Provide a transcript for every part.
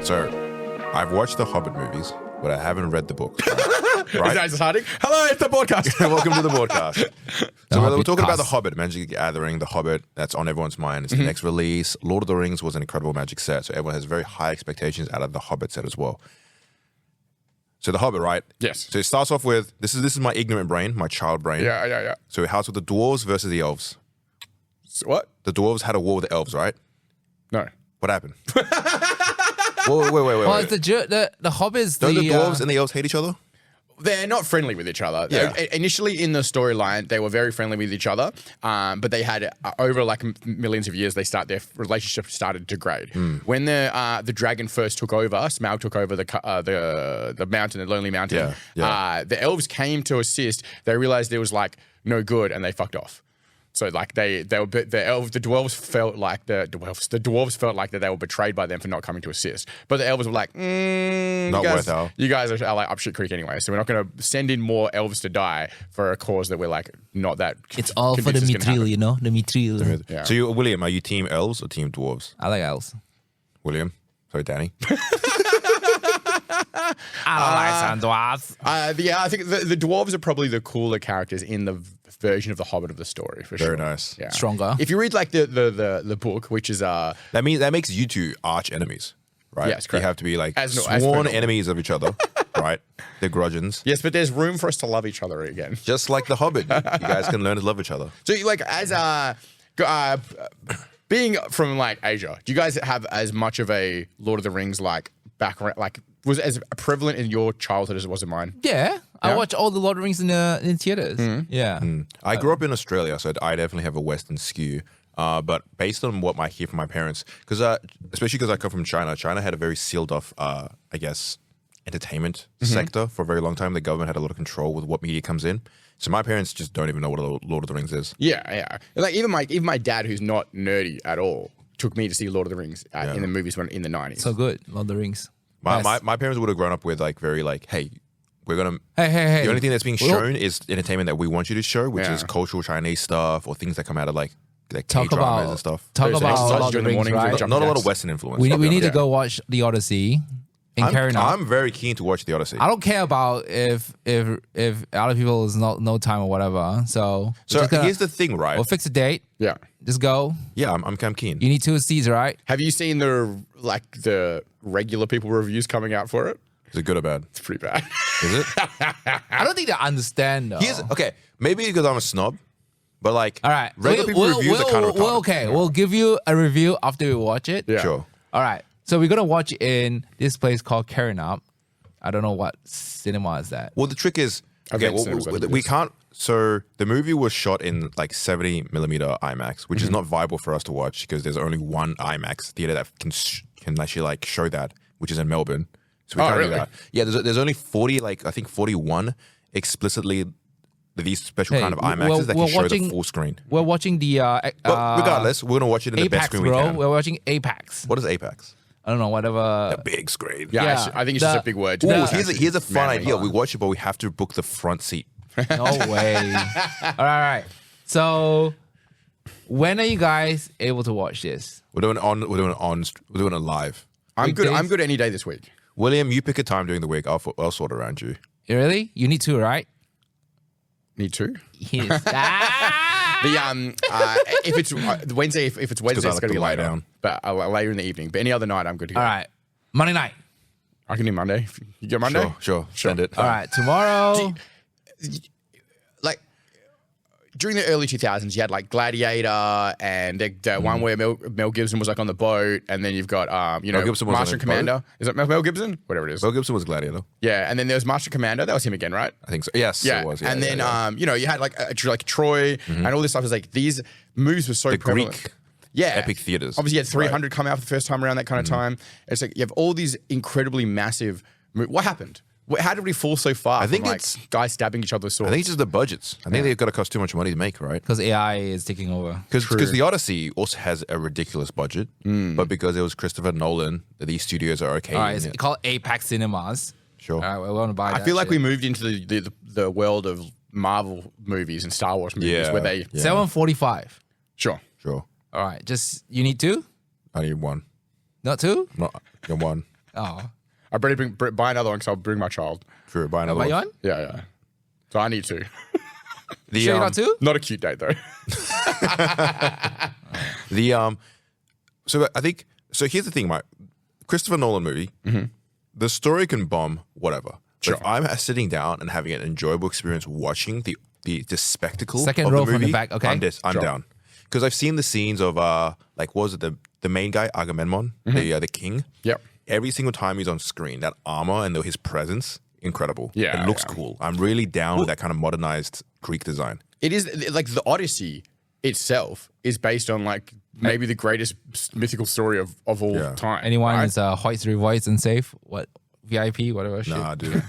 So, I've watched the Hobbit movies, but I haven't read the books. Right? Is that starting? Hello, it's the Boardcast. Welcome to the Boardcast. So we're talking about the Hobbit, Magic the Gathering, the Hobbit. That's on everyone's mind. It's the next release. Lord of the Rings was an incredible Magic set, so everyone has very high expectations out of the Hobbit set as well. So the Hobbit, right? Yes. So it starts off with this is my ignorant brain, my child brain. Yeah. So it starts with the dwarves versus the elves. So what? The dwarves had a war with the elves, right? No. What happened? Wait. Well, it's the Hobbits. Don't the dwarves and the elves hate each other? They're not friendly with each other. Yeah. Initially in the storyline, they were very friendly with each other, but they had over like millions of years, their relationship started to degrade. When the dragon first took over, Smaug took over the mountain, the Lonely Mountain. The elves came to assist. They realized there was like no good, and they fucked off. So like the dwarves felt like that they were betrayed by them for not coming to assist. But the elves were like, not worth it. You guys are like up shit creek anyway, so we're not going to send in more elves to die for a cause that we're like not that. It's all for the mithril, you know, the mithril. Yeah. So William, are you team elves or team dwarves? I like elves. William, sorry, Danny. I don't like some dwarves. I think the dwarves are probably the cooler characters in the version of the Hobbit of the story for sure. Very nice. Yeah. Stronger. If you read like the book, which is that makes you two arch enemies, right? Yes, correct. You have to be like As sworn enemies of each other, right? They're grudgeons. Yes, but there's room for us to love each other again. Just like the Hobbit, you guys can learn to love each other. So you like as being from like Asia, do you guys have as much of a Lord of the Rings like background, like was it as prevalent in your childhood as it was in mine? Yeah. I watch all the Lord of the Rings in theaters. Yeah. I grew up in Australia, so I definitely have a Western skew. But based on what I hear from my parents, because especially because I come from China, China had a very sealed off, I guess, entertainment sector for a very long time. The government had a lot of control with what media comes in. So my parents just don't even know what Lord of the Rings is. Yeah. Like even my dad, who's not nerdy at all, took me to see Lord of the Rings in the movies in the 90s. So good, Lord of the Rings. My parents would have grown up with like very like, hey, we're gonna. Hey. The only thing that's being shown is entertainment that we want you to show, which is cultural Chinese stuff or things that come out of like K-dramas and stuff. Talk Those about exercises Lord of the during the Rings, morning, right? Not a lot of Western influence. We need to go watch the Odyssey in Carina. I'm very keen to watch the Odyssey. I don't care about if other people is no time or whatever. So here's the thing, right? We'll fix a date. Yeah. Just go. Yeah, I'm keen. You need 2 seats, right? Have you seen the regular people reviews coming out for it? Is it good or bad? It's pretty bad. Is it? I don't think they understand though. Maybe because I'm a snob, but like, all right, regular people reviews are kind of okay. We'll give you a review after we watch it. Yeah. Sure. All right. So we're gonna watch in this place called Carina. I don't know what cinema is that. Well, the trick is, we can't. So the movie was shot in like 70mm IMAX, which is not viable for us to watch because there's only one IMAX theater that can actually like show that, which is in Melbourne. So we can't do that. Yeah, there's only 41 explicitly these special kind of IMAXs that can show the full screen. We're watching the. But regardless, we're gonna watch it in the best screen we can. We're watching Apex. What is Apex? I don't know, whatever. A big screen. Yeah, I think it's just a big word. Here's a fun idea. We watch it, but we have to book the front seat. No way. All right. So, when are you guys able to watch this? We're doing it live. I'm good any day this week. William, you pick a time during the week. I'll sort around you. Really? You need 2, right? Need 2? Yes. If it's Wednesday, if it's Wednesday, it's going to be later. Down. But later in the evening. But any other night, I'm good to go. All right. Monday night. I can do Monday. You go Monday? Sure. Send it. All right. Tomorrow. Like during the early 2000s, you had like Gladiator and the one where Mel Gibson was like on the boat, and then you've got Master and Commander. Boat? Is it Mel Gibson? Whatever it is. Mel Gibson was Gladiator. Yeah, and then there was Master Commander. That was him again, right? I think so. Yes, yeah. it was. And then you had like Troy and all this stuff. Is like these movies were so prevalent. Greek. Yeah, epic theaters. Obviously, you had 300 come out for the first time around that kind of time. It's like you have all these incredibly massive. What happened? How did we fall so far? I think it's guys stabbing each other with swords. I think it's just the budgets. I think they've got to cost too much money to make, right? Because AI is taking over. Because the Odyssey also has a ridiculous budget, but because it was Christopher Nolan, these studios are okay. All right, it's called Apex Cinemas. Sure. All right, we want to buy that. I feel like we moved into the world of Marvel movies and Star Wars movies where they 7:45. Sure. Sure. All right, you need 2? I need 1. Not 2? Not 1. Oh. I better buy another one because I'll bring my child. True, buy another Buy you one. one? Yeah. So I need to. The, Sure you're not too? Not a cute date though. So I think here's the thing, Mike. Christopher Nolan movie, the story can bomb, whatever. Sure. But if I'm sitting down and having an enjoyable experience watching the spectacle Second of row the from movie, the back, okay. I'm down. Because I've seen the scenes of like what was it, the main guy, Agamemnon, the king. Yep. Every single time he's on screen, that armor and his presence, incredible. Yeah, It looks yeah. cool. I'm really down with that kind of modernized Greek design. It is like the Odyssey itself is based on like maybe the greatest mythical story of all time. Anyone right? is hoist through voice and safe? What VIP? Whatever. Shit. Nah, dude.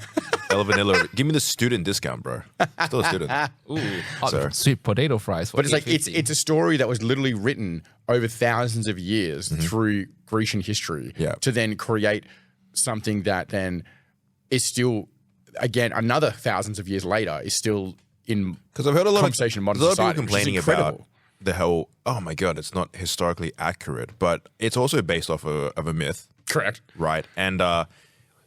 El Vanilla. Give me the student discount, bro. Still a student. Ooh, hot Sir. sweet potato fries. For But it's like $8.50. it's a story that was literally written over thousands of years through Grecian history Yeah. to then create something that then is still, again, another thousands of years later is still in Because I've heard a lot conversation in modern of society, people which is complaining about incredible. the whole, oh my God, it's not historically accurate, but it's also based off of a myth, Correct. right? And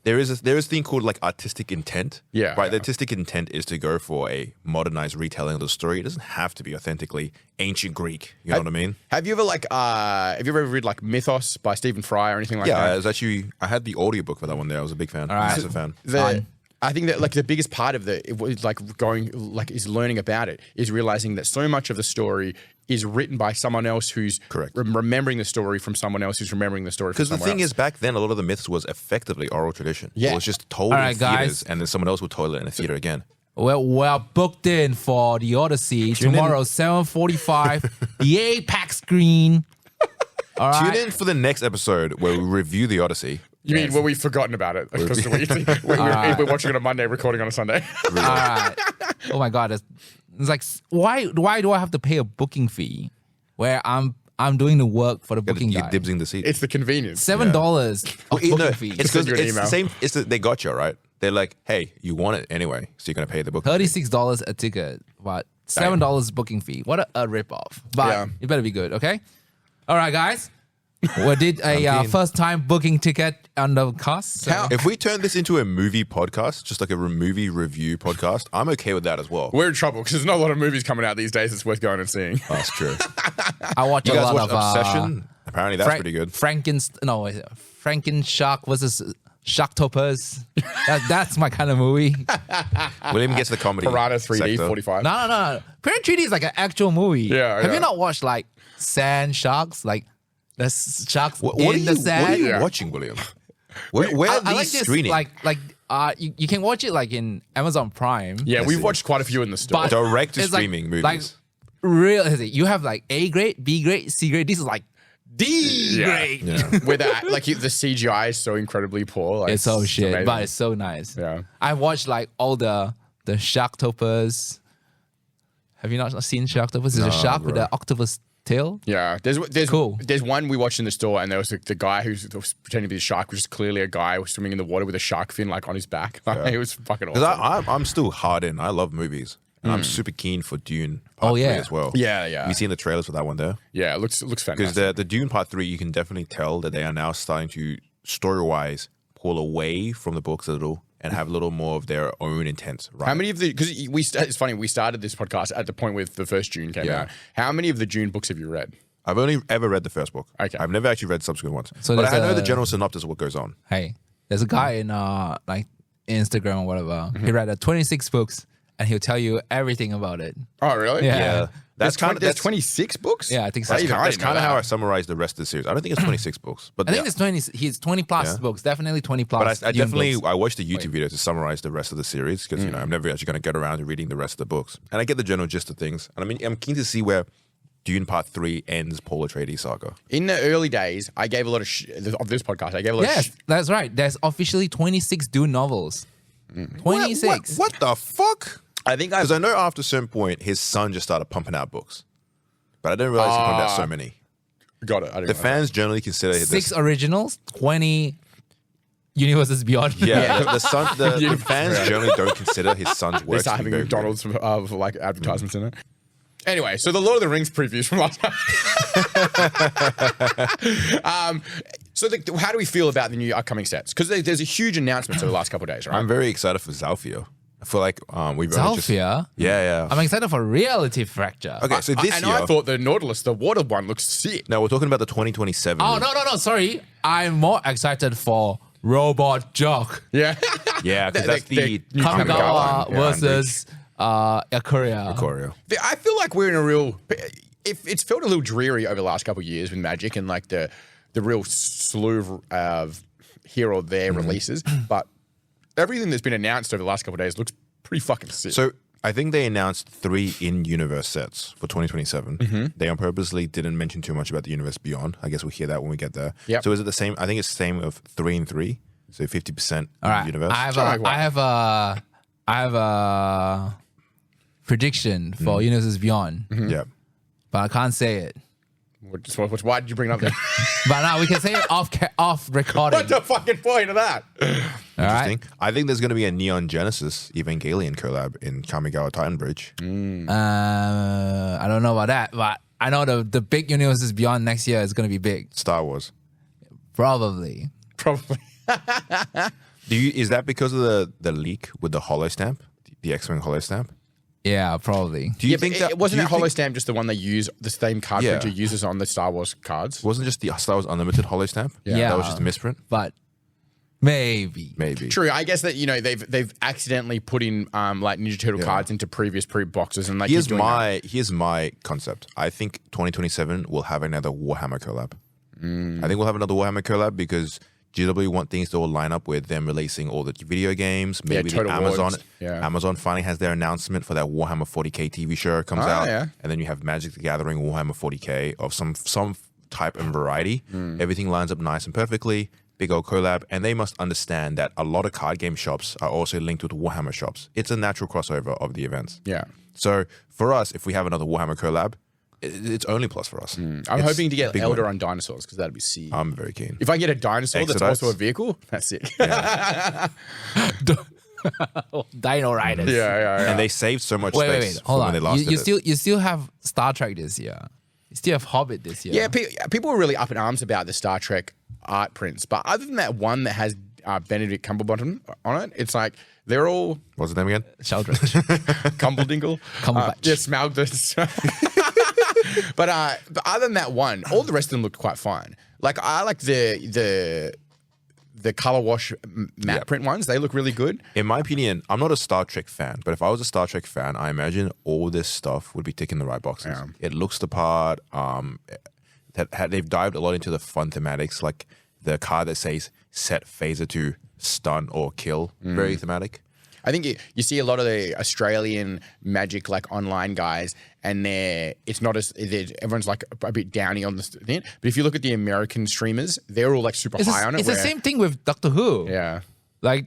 there is a thing called like artistic intent. Yeah, Right. The yeah. artistic intent is to go for a modernized retelling of the story. It doesn't have to be authentically ancient Greek. You know what I mean? Have you ever ever read like Mythos by Stephen Fry or anything like Yeah, that? I had the audiobook for that one there. I was a big fan. right. Massive fan. I think that like the biggest part of it was like is learning about it, is realizing that so much of the story is written by someone else who's Correct. remembering the story from someone else who's remembering the story from Because the someone thing else. is, back then, a lot of the myths was effectively oral tradition. Yeah. It was just told All in right, theaters, guys. and then someone else would tell it in a theater again. Well, we're booked in for the Odyssey tomorrow, 7:45, the Apex screen. All right. Tune in for the next episode where we review the Odyssey. You mean when we've forgotten about it? Because we're watching it on Monday, recording on a Sunday. All right. Oh my God, it's like why do I have to pay a booking fee where I'm doing the work for the booking You're guy? dibsing the seat. It's the convenience. $7 of booking No, fee. it's because Send you an it's the email. same. They got you, right? They're like, hey, you want it anyway, so you're going to pay the book. $36 a ticket, but $7 booking fee. What a ripoff. But Yeah. it better be good, okay? All right, guys. We did a keen. first-time booking ticket on the cost. So. If we turn this into a movie podcast, just like a movie review podcast, I'm okay with that as well. We're in trouble because there's not a lot of movies coming out these days that's worth going and seeing. That's true. I watch You a guys lot watch of Obsession? Apparently, that's pretty good. Frankenshark versus Sharktopus. That's my kind of movie. William gets the comedy. Piranha 3D sector. 45. No. Piranha 3D is like an actual movie. Yeah, Have yeah. you not watched like sand sharks? Like the sharks What in are the you sand? Yeah. watching, William? Where are I like these this, screening? you can watch it like in Amazon Prime. Yeah, I we've see. watched quite a few in the store. But Direct to it's streaming movies. Like real, you have like A grade, B grade, C grade. This is like D grade. Yeah. Where the CGI is so incredibly poor. Like, It's so shit, amazing. but it's so nice. Yeah. I watched like all the Sharktopus. Have you not seen Sharktopus? It's a shark with bro. an octopus tail. Yeah, there's Cool. There's one we watched in the store, and there was the guy who was pretending to be a shark, which is clearly a guy who was swimming in the water with a shark fin like on his back. Like, it was fucking awesome. Because I'm still hard in. I love movies. And I'm super keen for Dune Part 3 as well. Yeah. You seen the trailers for that one there? Yeah, it looks Because fantastic. the Dune Part 3, you can definitely tell that they are now starting to, story-wise, pull away from the books a little and have a little more of their own intent. Right? How many of the, because it's funny, we started this podcast at the point where the first Dune came Yeah. out. How many of the Dune books have you read? I've only ever read the first book. Okay. I've never actually read subsequent ones. So but I there's know the a- general synopsis of what goes on. Hey, there's a guy in like Instagram or whatever. He read 26 books and he'll tell you everything about it. Oh, really? Yeah. That's There's 26 books? Yeah, I think so. That's That's kind of how I summarize the rest of the series. I don't think it's 26 books, but I think it's 20. He's 20 plus Yeah. books. Definitely 20 plus. But I Dune definitely books. I watched the YouTube video to summarize the rest of the series because you know I'm never actually going to get around to reading the rest of the books, and I get the general gist of things. And I mean I'm keen to see where Dune Part 3 ends Paul Atreides saga. In the early days, I gave a lot of of this podcast. I gave a lot Yes, of that's right. There's officially 26 Dune novels. 26. What the fuck? I think Because I know after a certain point his son just started pumping out books, but I didn't realize he pumped out so many. got it. I didn't The know fans generally consider Six this. originals, 20 universes beyond. Yeah, the fans generally don't consider his son's They work. start having McDonald's of like advertisements in it. Anyway, so the Lord of the Rings previews from last time. So how do we feel about the new upcoming sets? Because there's a huge announcement over the last couple of days, right? I'm very excited for Zalfia. I feel like we've only just... Zalfia? Yeah. I'm excited for Reality Fracture. Okay, so this year... I thought the Nautilus, the water one, looks sick. No, we're talking about the 2027. Oh, no, sorry. I'm more excited for Robot Jock. Yeah. Yeah, because that's the new Kamigawa one. versus Ikuria. I feel like we're in a real... It's felt a little dreary over the last couple of years with Magic and like the real slew of here or there releases, but everything that's been announced over the last couple of days looks pretty fucking sick. So I think they announced 3 in-universe sets for 2027. They on purposely didn't mention too much about the universe beyond. I guess we'll hear that when we get there. Yep. So is it the same? I think it's the same of 3 and 3. So 50% All right. universe. I have a prediction for Universes Beyond, Yeah. but I can't say it. Why did you bring it up there? But now we can say it off recording. What's the fucking point of that? All right. Interesting. I think there's going to be a Neon Genesis Evangelion collab in Kamigawa Titan Bridge. I don't know about that, but I know the big Universes Beyond next year is going to be big. Star Wars. Probably. Is that because of the leak with the holo stamp, the X-Wing holo stamp? Yeah, probably. Do you think that it wasn't holo stamp just the one they use, the same card Yeah. printer uses on the Star Wars cards? wasn't just the Star Wars Unlimited holo stamp? Yeah. That was just a misprint? But maybe. True. I guess that they've accidentally put in like Ninja Turtle cards into previous pre-boxes and like Here's my concept. I think 2027 will have another Warhammer collab. I think we'll have another Warhammer collab because GW want things to all line up with them releasing all the video games. Maybe the Total Amazon. Wars. Yeah. Amazon finally has their announcement for that Warhammer 40k TV show comes out, yeah. and then you have Magic the Gathering Warhammer 40k of some type and variety. Everything lines up nice and perfectly. Big old collab, and they must understand that a lot of card game shops are also linked with Warhammer shops. It's a natural crossover of the events. Yeah. So for us, if we have another Warhammer collab, it's only plus for us. I'm hoping to get Elder on dinosaurs because that'd be sick. I'm very keen. If I get a dinosaur that's Exodites. also a vehicle, that's sick. Dino Riders. Yeah. And they saved so much Wait. space Hold from on. when they last did it. You still have Star Trek this year. You still have Hobbit this year. Yeah, people were really up in arms about the Star Trek art prints, but other than that one that has Benedict Cumberbatch on it, it's like they're all What's his name again? Sheldridge. Cumbledingle. Cumberbatch. Just Smaug this. But other than that one, all the rest of them looked quite fine. Like I like the color wash matte print ones. They look really good. In my opinion, I'm not a Star Trek fan, but if I was a Star Trek fan, I imagine all this stuff would be ticking the right boxes. Yeah. It looks the part. They've dived a lot into the fun thematics, like the card that says set phaser to stun or kill. Very thematic. I think you see a lot of the Australian Magic like online guys, and it's not as everyone's like a bit downy on this thing. But if you look at the American streamers, they're all like super high on it. It's the same thing with Doctor Who. Yeah. Like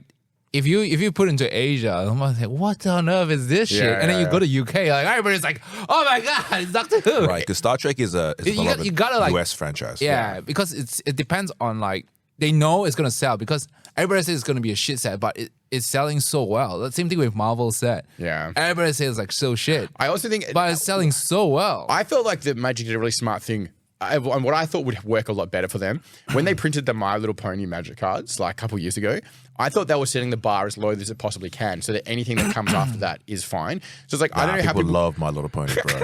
if you put into Asia, I'm like, what on earth is this shit? Yeah, And then you yeah. go to UK, like everybody's like, oh my god, it's Doctor Who. Right, because Star Trek is a You gotta, like, US franchise. Yeah, because it depends on like they know it's gonna sell because everybody says it's gonna be a shit set, but it's selling so well. The same thing with Marvel set. Yeah. Everybody says like so shit. I also think, But it's selling so well. I felt like the Magic did a really smart thing. And what I thought would work a lot better for them, when they printed the My Little Pony Magic cards like a couple years ago, I thought they were setting the bar as low as it possibly can, so that anything that comes after that is fine. So it's like I don't know how people love My Little Pony, bro.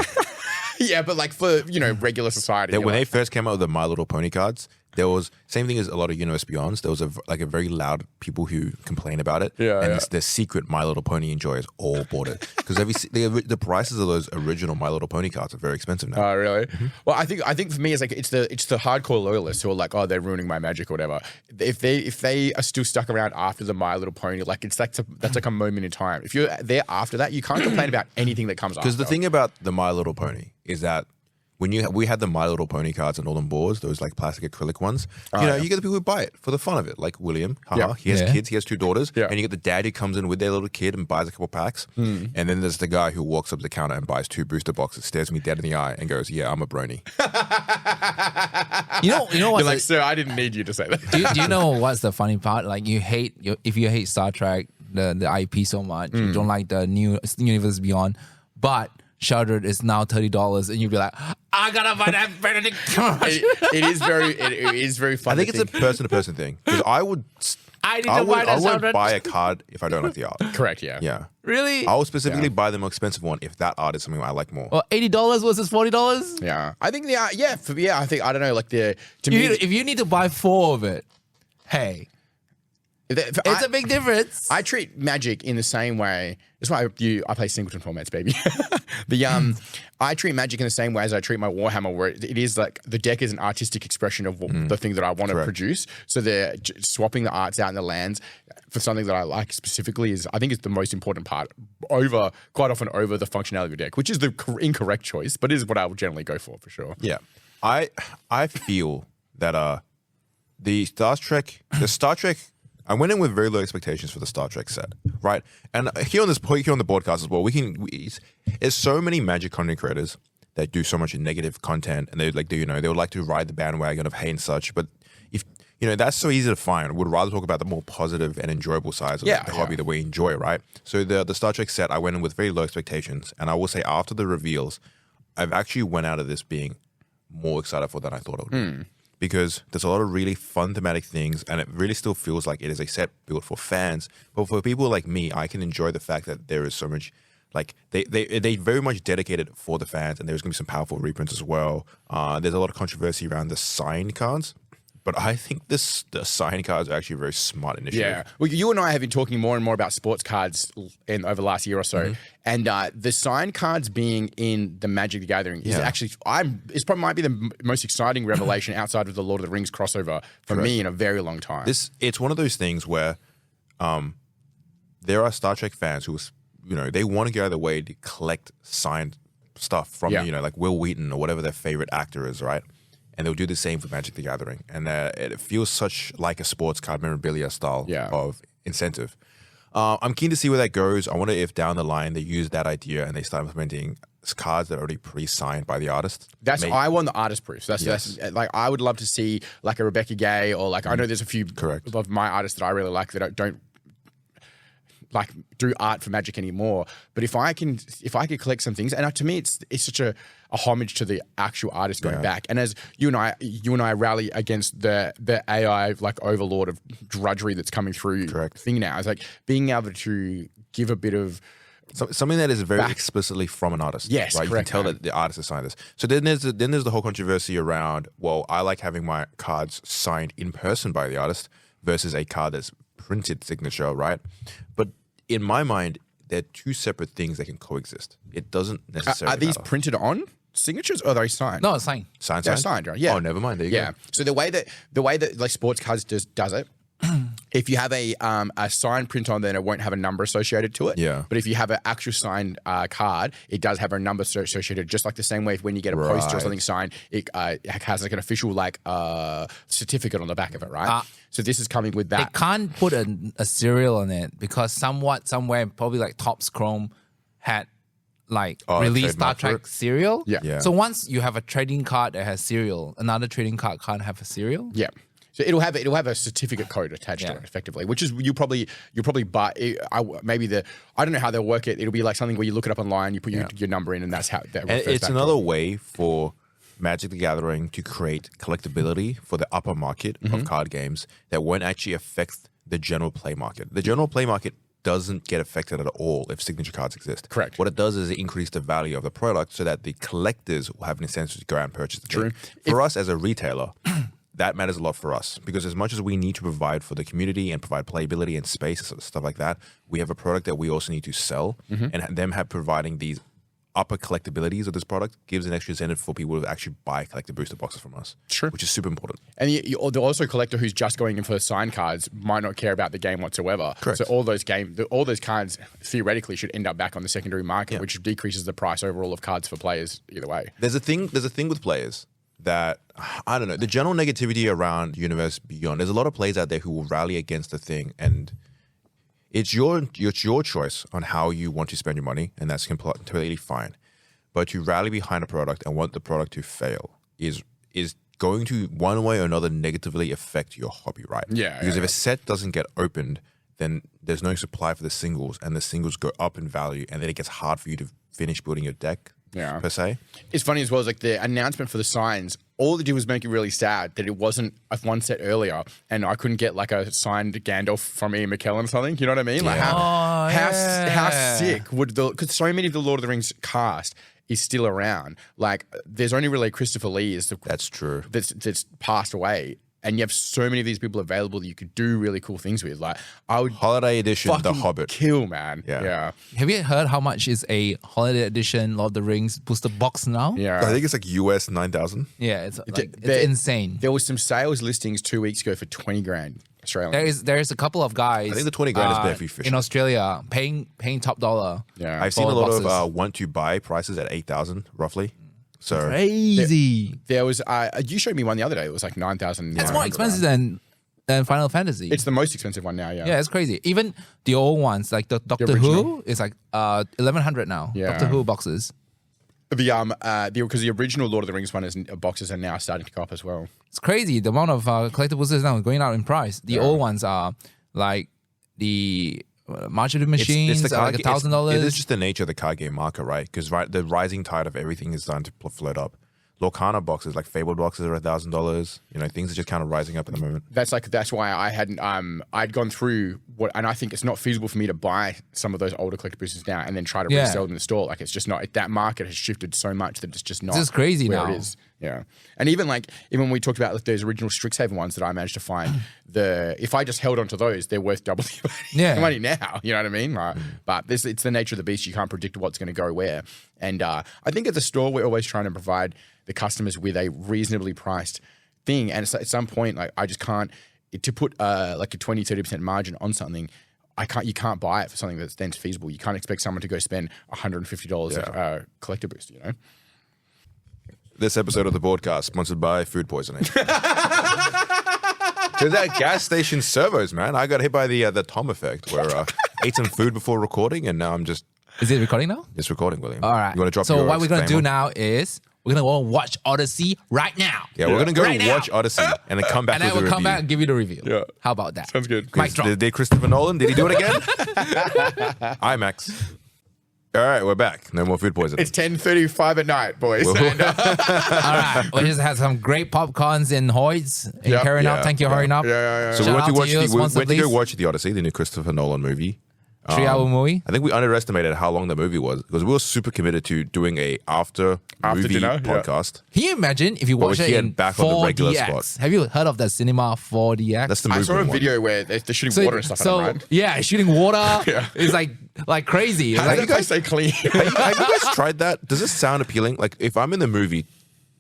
Yeah, but like for regular society, When they first came out with the My Little Pony cards, there was same thing as a lot of Universe Beyonds. There was a very loud people who complain about it. Yeah, and yeah. the secret My Little Pony enjoyers all bought it because the prices of those original My Little Pony cards are very expensive now. Oh, really? Well, I think for me, it's like it's the hardcore loyalists who are like, oh, they're ruining my Magic or whatever. If they are still stuck around after the My Little Pony, like that's like a moment in time. If you're there after that, you can't complain about anything that comes after. Because the thing about the My Little Pony is that when we had the My Little Pony cards and all them boards, those like plastic acrylic ones, you get the people who buy it for the fun of it. Like William, he has kids, he has 2 daughters, and you get the dad who comes in with their little kid and buys a couple packs, and then there's the guy who walks up to the counter and buys 2 booster boxes, stares me dead in the eye, and goes, "Yeah, I'm a brony." You know what? You're like, sir, I didn't need you to say that. Do you know what's the funny part? Like if you hate Star Trek, the IP so much, you don't like the new Universe Beyond, but Sharded is now $30, and you'd be like, I gotta buy that Benedict Cumberbatch. It is very fun. I think it's a person-to-person thing because I wouldn't buy a card if I don't like the art. Correct, yeah. Yeah. Really? I will specifically buy the more expensive one if that art is something I like more. Well, $80 versus $40? Yeah. I think I think, I don't know, like If you need to buy 4 of it, hey. It's a big difference. I treat Magic in the same way. That's why I play singleton formats, baby. I treat Magic in the same way as I treat my Warhammer, where it is like the deck is an artistic expression of the thing that I want to produce. So they're swapping the arts out in the lands for something that I like specifically I think it's the most important part quite often over the functionality of your deck, which is the incorrect choice, but is what I would generally go for sure. Yeah. I feel that the Star Trek I went in with very low expectations for the Star Trek set, right? And here on the Boardcast as well, there's so many Magic content creators that do so much negative content, and they would like to ride the bandwagon of hate and such. But if that's so easy to find, would rather talk about the more positive and enjoyable sides of the hobby that we enjoy, right? So the Star Trek set, I went in with very low expectations, and I will say after the reveals, I've actually went out of this being more excited for than I thought I would be. Because there's a lot of really fun thematic things, and it really still feels like it is a set built for fans. But for people like me, I can enjoy the fact that there is so much, like they very much dedicated for the fans, and there's going to be some powerful reprints as well. There's a lot of controversy around the signed cards, but I think the signed cards are actually a very smart initiative. Yeah, well, you and I have been talking more and more about sports cards over the last year or so, and the signed cards being in the Magic the Gathering is actually might be the most exciting revelation outside of the Lord of the Rings crossover for me in a very long time. It's one of those things where there are Star Trek fans who they want to go out of their way to collect signed stuff from like Will Wheaton or whatever their favorite actor is, right? And they'll do the same for Magic the Gathering. And it feels such like a sports card memorabilia style of incentive. I'm keen to see where that goes. I wonder if down the line they use that idea and they start implementing cards that are already pre-signed by the artist. I want the artist proofs. That's like I would love to see like a Rebecca Gay or like I know there's a few of my artists that I really like that don't like do art for Magic anymore. But if I could collect some things, and to me it's such a homage to the actual artist going back. And as you and I rally against the AI like overlord of drudgery that's coming through thing now. It's like being able to give a bit of something that is very explicitly from an artist. Yes, right. Correct, you can tell that the artist has signed this. So then there's the whole controversy around, well, I like having my cards signed in person by the artist versus a card that's printed signature, right? But in my mind, they're two separate things that can coexist. It doesn't necessarily Are these matter. printed on signatures or are they signed? No, it's signed. Signed, right? Yeah. Oh, never mind. There you go. So the way that like sports cards does it, if you have a signed print on, then it won't have a number associated to it. Yeah. But if you have an actual signed card, it does have a number associated. Just like the same way when you get a poster or something signed, it has like an official like certificate on the back of it, right? So this is coming with that. They can't put a serial on it because somewhere, probably like Topps Chrome had like released Star Trek serial. Yeah. So once you have a trading card that has serial, another trading card can't have a serial. Yeah. So it'll have a certificate code attached to it, effectively, which is you'll probably buy. I don't know how they'll work it. It'll be like something where you look it up online, you put your number in, and that's how that. And it's another way for Magic the Gathering to create collectability for the upper market of card games that won't actually affect the general play market. The general play market doesn't get affected at all if signature cards exist. Correct. What it does is it increase the value of the product so that the collectors will have an incentive to go out and purchase the thing. For us as a retailer, that matters a lot for us because as much as we need to provide for the community and provide playability and space and stuff like that, we have a product that we also need to sell, and them providing these upper collectabilities of this product gives an extra incentive for people to actually buy collector booster boxes from us, which is super important. And also a collector who's just going in for signed cards might not care about the game whatsoever. Correct. So all those cards theoretically should end up back on the secondary market, which decreases the price overall of cards for players either way. There's a thing with players that, I don't know, the general negativity around Universe Beyond, there's a lot of players out there who will rally against the thing, and it's your choice on how you want to spend your money, and that's completely fine. But to rally behind a product and want the product to fail is going to, one way or another, negatively affect your hobby, right? Yeah. Because if a set doesn't get opened, then there's no supply for the singles, and the singles go up in value, and then it gets hard for you to finish building your deck. Yeah. Per se. It's funny as well as like the announcement for the signs. All they did was make it really sad that it wasn't one set earlier, and I couldn't get like a signed Gandalf from Ian McKellen or something. You know what I mean? Like how sick would because so many of the Lord of the Rings cast is still around. Like there's only really Christopher Lee That's true. That's passed away. And you have so many of these people available that you could do really cool things with. Like I would Holiday Edition, The Hobbit. Kill, man. Yeah. Have you heard how much is a holiday edition Lord of the Rings booster box now? Yeah. I think it's like US 9,000. Yeah, it's insane. There was some sales listings 2 weeks ago for 20 grand Australian. There's a couple of guys. I think the 20 grand is there for you fishing. In Australia paying top dollar. Yeah. I've seen a lot of want to buy prices at 8,000 roughly. So Crazy. There was you showed me one the other day. It was like 9,000. It's more expensive than Final Fantasy. It's the most expensive one now. Yeah, it's crazy. Even the old ones, like the Doctor Who, is like 1,100 now. Yeah. Doctor Who boxes. Because the original Lord of the Rings boxes are now starting to go up as well. It's crazy. The amount of collectibles is now going out in price. The old ones are like the March of the Machines, it's like $1,000. It is just the nature of the card game market, right? Because the rising tide of everything is starting to float up. Lorcana boxes, like Fabled boxes, are $1,000. You know, things are just kind of rising up at the moment. That's why I hadn't. I'd gone through and I think it's not feasible for me to buy some of those older collector boosters now and then try to resell them in the store. Like it's just not. That market has shifted so much that it's just not. It's just crazy where now. It is. Yeah, and even when we talked about those original Strixhaven ones that I managed to find, if I just held onto those, they're worth double the money now. You know what I mean? Like, but it's the nature of the beast. You can't predict what's going to go where. And I think at the store we're always trying to provide the customers with a reasonably priced thing. And at some point, like I just can't to put like a 20-30% margin on something. You can't buy it for something that's then feasible. You can't expect someone to go spend $150 a collector booster. You know. This episode of the Boardcast sponsored by food poisoning. Because that gas station servos, man, I got hit by the Tom effect where I ate some food before recording, and now I'm just. Is it recording now? It's recording, William. All right. You want to drop? So your what we're gonna do disclaimer? now is we're gonna go watch Odyssey right now. Yeah, we're gonna go Right now. watch Odyssey and then come back And then with a we'll come review. back and give you the review. Yeah. How about that? Sounds good. Mic drop. Did Christopher Nolan? Did he do it again? IMAX. All right, we're back. No more food poisoning. It's 10:35 at night, boys. All right. We just had some great popcorns in Hoyts and Yep. carrying Yeah. up. Thank you, hurrying up. So we Shout went to out watch you, we sponsor, went to go please. watch the Odyssey, the new Christopher Nolan movie. 3-hour movie. I think we underestimated how long the movie was because we were super committed to doing a after movie dinner, yeah. podcast. Can you imagine if you watch we're it here in back on the regular 4DX? spot. Have you heard of the cinema 4DX? That's the I movie. saw a one. video where they're shooting so, water and stuff. so right? yeah, shooting water. Yeah. It's like crazy. It's How like, does that place stay clean? Have you guys tried that? Does this sound appealing? Like if I'm in the movie,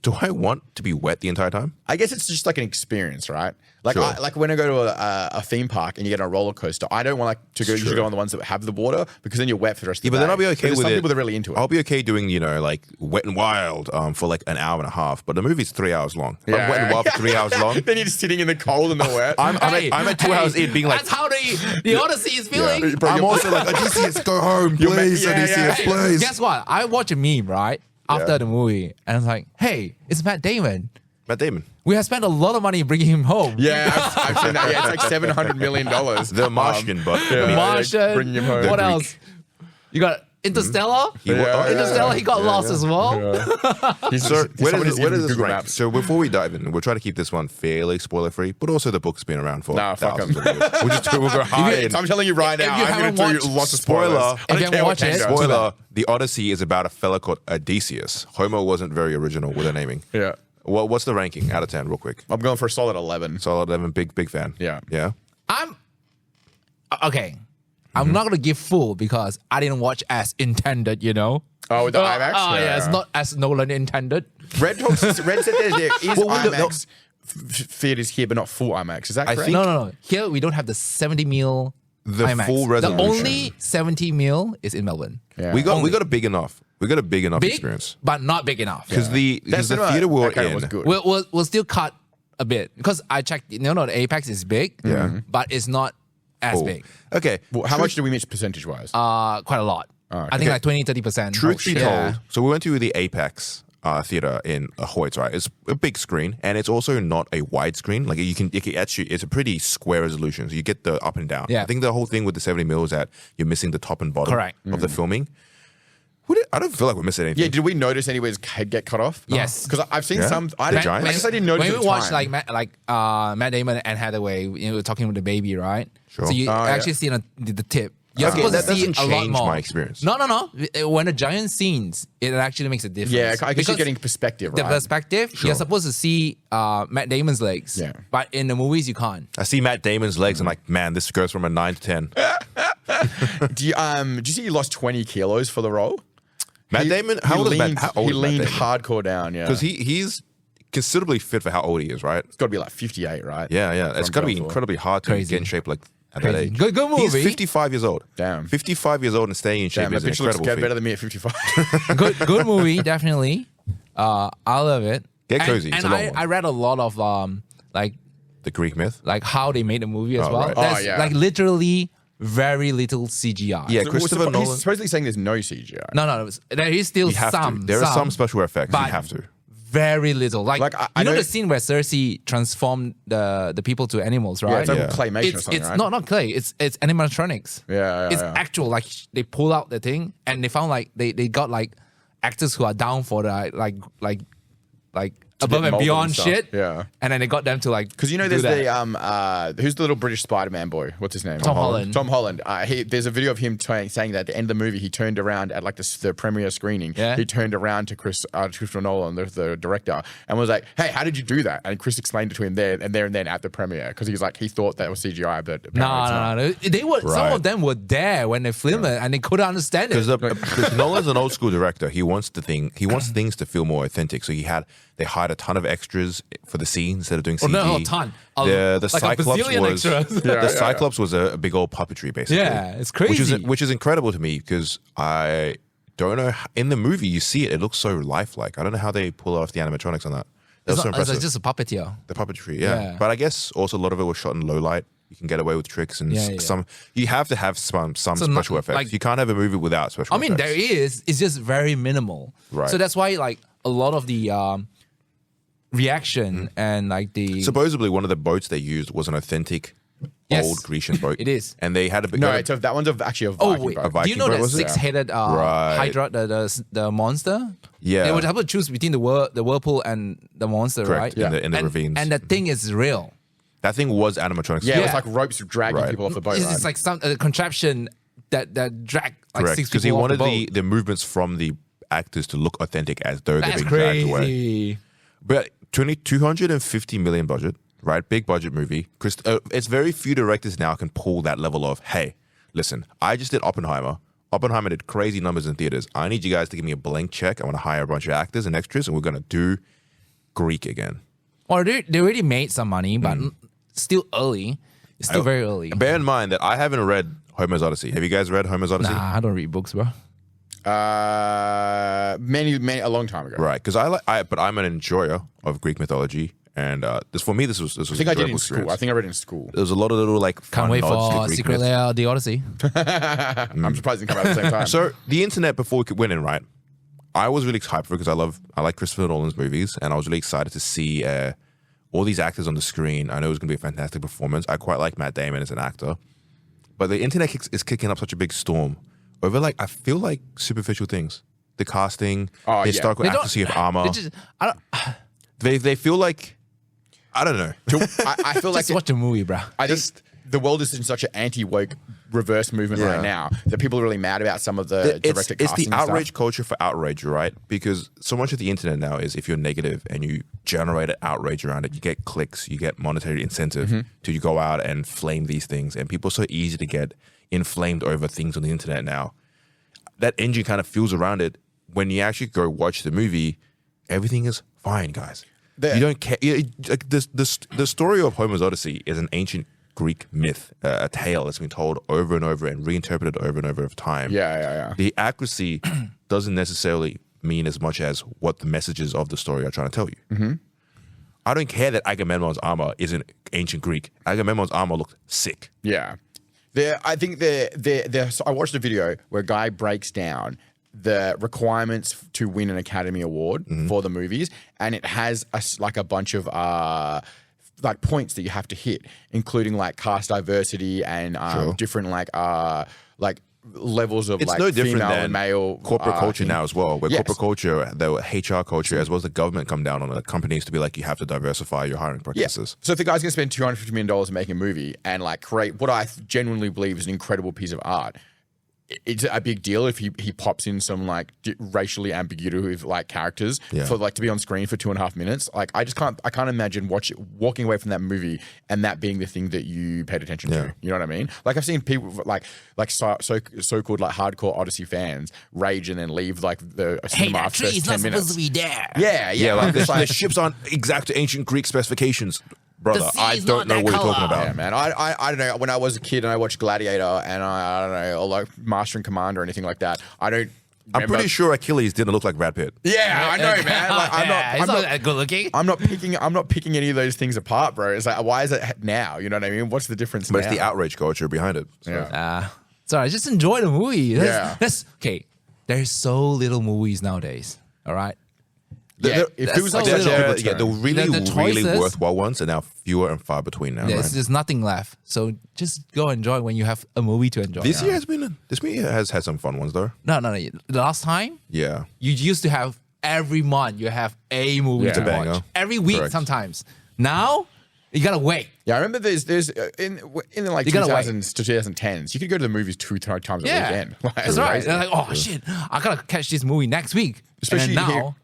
do I want to be wet the entire time? I guess it's just like an experience, right? Like, Sure. like when I go to a theme park and you get on a roller coaster, I don't want to go. You should go on the ones that have the water because then you're wet for the rest of the day. But then I'll be okay with some it. people that are really into it. I'll be okay doing, like Wet and Wild for like an hour and a half. But the movie's 3 hours long. If I'm Wet and Wild for 3 hours long. Then you're just sitting in the cold and the wet. I'm at 2 hours in being like, that's how the Odyssey is feeling. I'm also like, Odysseus, go home, please, Odysseus, please. Guess what? I watched a meme right after the movie, and I was like, "Hey, it's Matt Damon. Matt Damon. We have spent a lot of money bringing him home." Yeah, I've seen that. Yeah, it's like $700 million. The Martian, but The Martian. bringing him home. What The else? You got Interstellar. Interstellar. He got lost as well. So where Someone does is using this Google rank? Maps. So before we dive in, we'll try to keep this one fairly spoiler free, but also the book's been around for Nah, fuck thousands of years. We'll go high in. I'm telling you right now, you I'm going haven't to do watched- lots of Spoiler. spoilers. If I you don't care haven't what watched it, Tango. Spoiler, the Odyssey is about a fella called Odysseus. Homer wasn't very original with the naming. Yeah. What's the ranking out of 10 real quick? I'm going for a solid 11. Solid 11, big fan. Yeah. Yeah? I'm okay. I'm not gonna give full because I didn't watch as intended. You know. Oh, with the IMAX? Oh yeah, it's not as Nolan intended. Red said there is IMAX theaters here, but not full IMAX. Is that I correct? think- No. Here we don't have the 70 mil. The IMAX. full resolution. The only 70 mil is in Melbourne. Yeah. We got a big enough. We got a big enough Big, experience. but not big enough. Because the cinema, theater we're that kind of in, was good. We'll still cut a bit because I checked. The Apex is big. But it's not as big. Okay. Well, how much do we miss percentage-wise? Quite a lot. I think like 20-30%. Truth be told, so we went to the Apex theater in Hoyts, right? It's a big screen, and it's also not a wide screen. Like you can actually, it's a pretty square resolution, so you get the up and down. Yeah. I think the whole thing with the 70 mil is that you're missing the top and bottom Correct. of the filming. I don't feel like we're missing anything. Yeah, did we notice anywhere's head get cut off? Yes. Because I've seen Yeah. some. I The didn't, Giants? I guess I didn't notice When at we the watch time. Matt Damon and Hathaway, talking with the baby, right? Sure. So you actually see the tip. You're Okay, supposed that to see doesn't a lot change more. my experience. No. When the giant scenes, it actually makes a difference. Yeah, I guess you're Because getting perspective, the right? perspective. You're supposed to see Matt Damon's legs. Yeah. But in the movies, you can't. I see Matt Damon's legs. I'm like, man, this goes from a 9 to 10. Do you see he lost 20 kilos for the role? Matt Damon, how old is Matt? How old He is Matt leaned Damon? hardcore down, yeah. Because he's considerably fit for how old he is, right? It's got to be like 58, right? Yeah. It's got to be going for. incredibly hard to Crazy. get in shape like at that Crazy. age. Good movie. He's 55 years old. Damn. 55 years old and staying in shape Damn, that is an bitch looks incredible feat. better than me at 55. good movie, definitely. I love it. Get And- cozy. It's And a long one. I read a lot of The Greek myth. like how they made the movie as Oh, well. right. There's yeah. like literally very little CGI. Yeah, So, Christopher he's Nolan. supposedly saying there's no CGI. No. There is still You have some. to. There are some special effects. You but have to. Very little. Like I you know know- the scene where Cersei transformed the people to animals, Yeah, right? it's like Yeah. claymation or something, it's right? not clay. It's animatronics. Yeah, it's yeah. actual. Like they pull out the thing and they found like they got like actors who are down for the like above and molded beyond and stuff. shit. Yeah. And then they got them to like Because you know, do there's that. the who's the little British Spider-Man boy? What's his name? Tom Holland. Tom Holland. There's a video of him saying that at the end of the movie, he turned around at like the premiere screening. Yeah. He turned around to Christopher Nolan, the director, and was like, "Hey, how did you do that?" And Chris explained it to him there and then at the premiere because he was like, he thought that was CGI, but apparently it's not. No. They were some Right. of them were there when they filmed it and they couldn't understand it. Because Nolan's an old school director. He wants things to feel more authentic. So they hired a ton of extras for the scene instead of doing CG. no, a ton. The Like a Cyclops bazillion was extras. the Cyclops was a big old puppetry basically. Yeah, it's crazy. Which is incredible to me because I don't know in the movie you see it. It looks so lifelike. I don't know how they pull off the animatronics on that. That was so impressive. It's just a puppeteer. The puppetry, yeah. Yeah. But I guess also a lot of it was shot in low light. You can get away with tricks and Yeah. some. You have to have some special not- effects. like- You can't have a movie without special I mean, effects. there is. It's just very minimal. Right. So that's why, like, a lot of the reaction and like the Supposedly, one of the boats they used was an authentic Yes. old Grecian boat. It is. and they had a big. No, that one's actually a Viking boat. A do you Viking know boat, that was it? six-headed Right. Hydra, the monster? Yeah. They would have to choose between the whirlpool and the monster, Correct, right? in the ravines. And that thing is real. That thing was animatronics. Yeah, it was Yeah. like ropes dragging Right. people off the boat. It's right? just like some contraption that drag like correct. six Because he people off wanted the boat. the movements from the actors to look authentic as though they're That's being dragged away. crazy. But 250 million budget, right? Big budget movie. It's very few directors now can pull that level of, hey, listen, I just did Oppenheimer. Oppenheimer did crazy numbers in theaters. I need you guys to give me a blank check. I want to hire a bunch of actors and extras, and we're going to do Greek again. Well, they already made some money, but still early. It's still very early. Bear in mind that I haven't read Homer's Odyssey. Have you guys read Homer's Odyssey? Nah, I don't read books, bro. many a long time ago. Right, because but I'm an enjoyer of Greek mythology, and this was. I think I did an in school. experience. I think I read it in school. There was a lot of little like fun Can't wait nods to for Greek Secret myths. Lair, The Odyssey. I'm surprised it didn't come out at the same time. So the internet before it went in, right? I was really hyped for it because I like Christopher Nolan's movies, and I was really excited to see all these actors on the screen. I know it was going to be a fantastic performance. I quite like Matt Damon as an actor, but the internet is kicking up such a big storm over I feel like superficial things. The casting, Oh, the yeah. historical They don't- accuracy of armor. They just, I don't, They feel like I don't know. I feel like just watch the movie, bro. I think the world is in such an anti-woke reverse movement Yeah. right now that people are really mad about some of the directed It's casting the and stuff. outrage culture for outrage, right? Because so much of the internet now is if you're negative and you generate an outrage around it, you get clicks, you get monetary incentive to you go out and flame these things. And people are so easy to get inflamed over things on the internet now. That engine kind of feels around it. When you actually go watch the movie, everything is fine, guys. You don't care. The story of Homer's Odyssey is an ancient Greek myth, a tale that's been told over and over and reinterpreted over and over time. Yeah. The accuracy doesn't necessarily mean as much as what the messages of the story are trying to tell you. Mm-hmm. I don't care that Agamemnon's armor isn't ancient Greek. Agamemnon's armor looked sick. Yeah. I think I watched a video where a guy breaks down the requirements to win an Academy Award for the movies, and it has a bunch of like points that you have to hit, including like cast diversity and different like levels of it's like no different female than and male corporate culture now as well, where Yes. corporate culture, the HR culture, as well as the government come down on the companies to be like, you have to diversify your hiring practices. So if the guy's going to spend $250 million making a movie and like create what I genuinely believe is an incredible piece of art, it's a big deal if he pops in some like racially ambiguous like characters for like to be on screen for 2.5 minutes. Like I can't imagine walking away from that movie and that being the thing that you paid attention to. You know what I mean? Like I've seen people like so-called like hardcore Odyssey fans rage and then leave like the cinema after 10 minutes. supposed to be there. Yeah. Like the ships aren't exact to ancient Greek specifications. Brother, I don't know what you're talking about. Yeah, man. I don't know. When I was a kid and I watched Gladiator and I don't know, or like Master and Commander or anything like that, I'm pretty sure Achilles didn't look like Brad Pitt. Yeah, I know, man. Like, I'm not good looking. I'm not picking any of those things apart, bro. It's like, why is it now? You know what I mean? What's the difference But now? it's the outrage culture behind it. So. Yeah. Sorry, just enjoy the movie. That's okay. There's so little movies nowadays. All right. If it was like so that, the really, The really choices- worthwhile ones are now fewer and far between now. Right? There's nothing left. So just go enjoy when you have a movie to enjoy. This year has had some fun ones though. No. The last time, Yeah. you used to have every month you have a movie to banger. watch. Every week Correct. sometimes. Now, you gotta wait. Yeah, I remember there's in the like You gotta 2000s to 2010s, you could go to the movies 2 times a weekend. Like, That's right. crazy. They're like, oh shit, I gotta catch this movie next week. Especially and then here. now,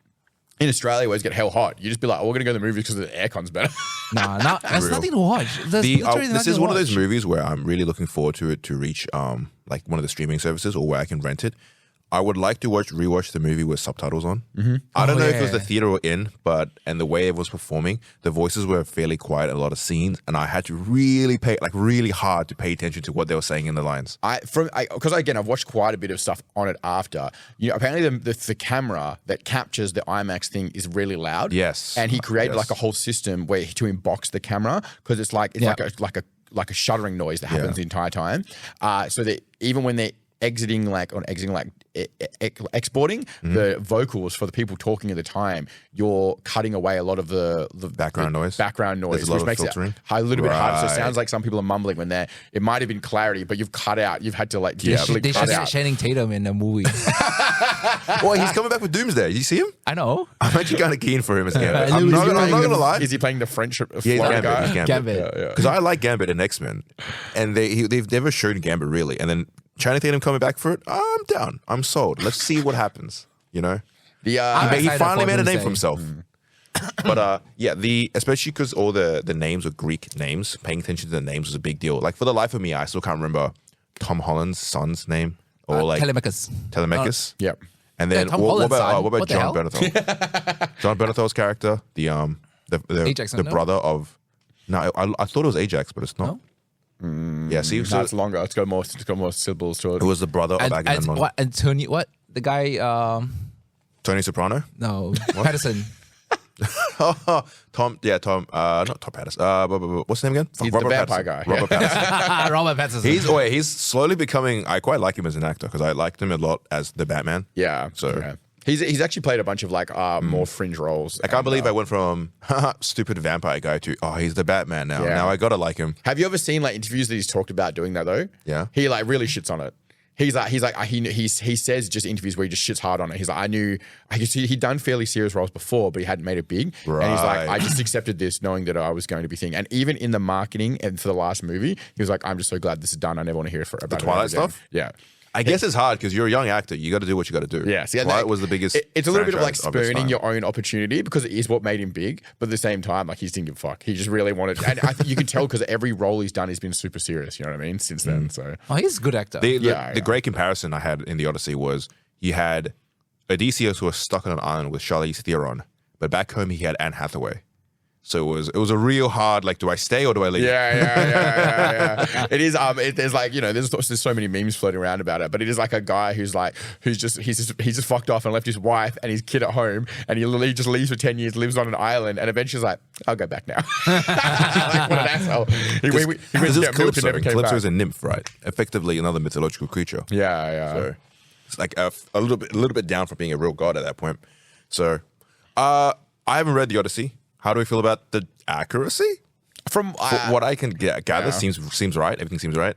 In Australia, where it's get hell hot, you just be like, "Oh, we're gonna go to the movies because the aircon's better." nah, there's nothing to watch. There's literally This nothing is to one of watch. those movies where I'm really looking forward to it to reach like one of the streaming services or where I can rent it. I would like to rewatch the movie with subtitles on. I don't know if it was the theater or in, and the way it was performing, the voices were fairly quiet in a lot of scenes, and I had to really really hard to pay attention to what they were saying in the lines. Because again, I've watched quite a bit of stuff on it after. You know, apparently the camera that captures the IMAX thing is really loud. Yes. and he created like a whole system where to inbox the camera because it's like a shuddering noise that happens the entire time. So that even when they're exporting the vocals for the people talking at the time, you're cutting away a lot of the Background noise? Background noise, There's a lot which of makes filtering? it a little bit harder. So it Right. sounds like some people are mumbling when they're. It might have been clarity, but you've cut out. You've had to like They digitally should cut get out. Channing Tatum in the movie. Well, he's coming back with Doomsday. Did you see him? I know. I'm actually kind of keen for him as Gambit. I I'm knew not he was gonna lie. Is he playing the French Yeah, he's Florida Gambit. guy? He's Gambit. Gambit. Because I like Gambit in X-Men, and they've never shown Gambit really. And then Channing Tatum coming back for it, I'm down. I'm sold. Let's see what happens. You know, The he excited finally for made a name Doomsday. for himself. But especially because all the names were Greek names. Paying attention to the names was a big deal. Like for the life of me, I still can't remember Tom Holland's son's name or like Telemachus. Telemachus. Yep. And then Tom what Holland's about son. what about What the John hell? Bernthal? John Bernathal's character, the Ajax, the no? brother of. No, I thought it was Ajax, but it's not. Yeah, see, No, so it's longer. It's got more syllables to it. it was the brother of And Agamemnon. what? Antonio? What? The guy? Tony Soprano. No, Patterson. Tom. Yeah, Tom. Not Tom Patterson. What's his name again? He's the vampire Patterson. guy. Robert Patterson. Robert Patterson. He's slowly becoming. I quite like him as an actor because I liked him a lot as the Batman. Yeah. So- yeah. He's actually played a bunch of like more fringe roles. I can't believe I went from stupid vampire guy to he's the Batman now. Yeah. Now I gotta like him. Have you ever seen like interviews that he's talked about doing that though? Yeah. He like really shits on it. He says just interviews where he just shits hard on it. He's like, he'd done fairly serious roles before, but he hadn't made it big. And he's like, Right. I just accepted this knowing that I was going to be thing. And even in the marketing and for the last movie, he was like, I'm just so glad this is done. I never want to hear about it Twilight ever again. stuff? Yeah. I guess it's hard because you're a young actor. You got to do what you got to do. Yeah, see, Twilight was the biggest. It's a little bit of like franchise of its spurning time. your own opportunity because it is what made him big. But at the same time, like he just didn't give a fuck. He just really wanted, and I think you can tell because every role he's done, he's been super serious. You know what I mean? Since then, so Oh, he's a good actor. The great comparison I had in the Odyssey was you had Odysseus who was stuck on an island with Charlize Theron, but back home he had Anne Hathaway. So it was a real hard like, do I stay or do I leave? Yeah. It is. There's like there's so many memes floating around about it, but it is like a guy who's just fucked off and left his wife and his kid at home, and he literally just leaves for 10 years, lives on an island, and eventually is like, I'll go back now. Like, what an asshole. He went to Because it's get milk and Calypso. never came Calypso back. is a nymph, right? Effectively another mythological creature. Yeah. It's like a little bit down from being a real god at that point. So, I haven't read the Odyssey. How do we feel about the accuracy? From what I can gather, seems right. Everything seems right.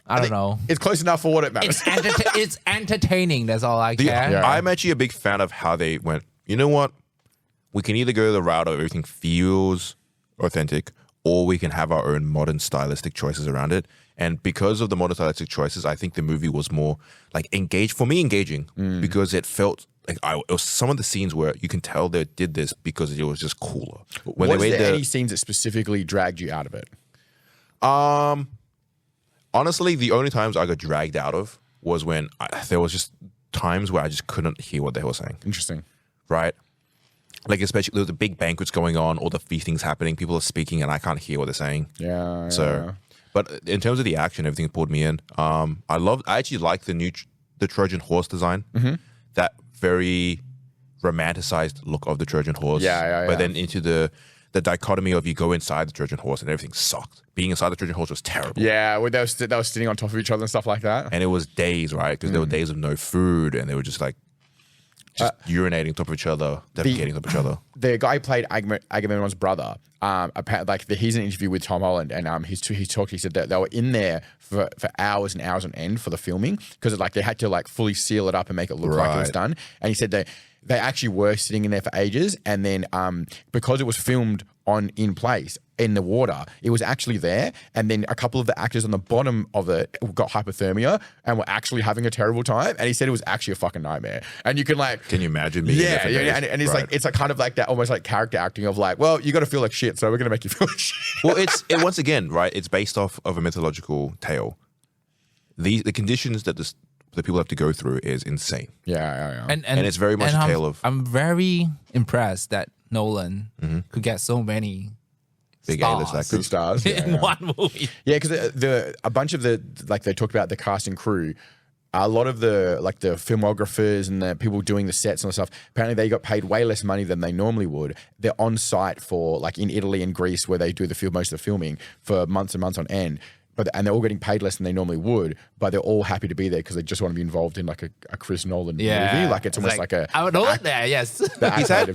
I don't know. It's close enough for what it matters. It's entertaining. That's all I care. I'm actually a big fan of how they went, you know what? We can either go the route of everything feels authentic, or we can have our own modern stylistic choices around it. And because of the modern stylistic choices, I think the movie was more like engaging because it felt like it was some of the scenes where you can tell they did this because it was just cooler. Was there any scenes that specifically dragged you out of it? Honestly, the only times I got dragged out of was when there was just times where I just couldn't hear what they were saying. Interesting. Right? Like, especially there was the big banquets going on, all the feastings happening, people are speaking, and I can't hear what they're saying. Yeah. So, but in terms of the action, everything pulled me in. I actually like the Trojan horse design. Mm-hmm. That very romanticized look of the Trojan horse. But then into the dichotomy of you go inside the Trojan horse and everything sucked. Being inside the Trojan horse was terrible. Yeah, they were sitting on top of each other and stuff like that. And it was days, right? Because there were days of no food, and they were just like urinating on top of each other, defecating on top of each other. The guy who played Agamemnon's brother, he's in an interview with Tom Holland, and he said that they were in there for hours and hours on end for the filming because they had to fully seal it up and make it look like it was done. And he said they actually were sitting in there for ages, and then because it was filmed in place in the water, it was actually there, and then a couple of the actors on the bottom of it got hypothermia and were actually having a terrible time, and he said it was actually a fucking nightmare. And you can can you imagine being and it's it's kind of like that, almost like character acting of well, you got to feel like shit, so we're gonna make you feel like shit. Well, once again, right, it's based off of a mythological tale. The conditions that the people have to go through is insane. Yeah. And it's very much a tale of. I'm very impressed that Nolan could get so many big A-list actors stars in one movie. Yeah, because a bunch of they talked about the cast and crew. A lot of the filmographers and the people doing the sets and stuff, apparently they got paid way less money than they normally would. They're on site for in Italy and Greece where they do most of the filming for months and months on end. And they're all getting paid less than they normally would, but they're all happy to be there because they just want to be involved in a Chris Nolan movie. It's almost like a. I would know it there. Yes, he's had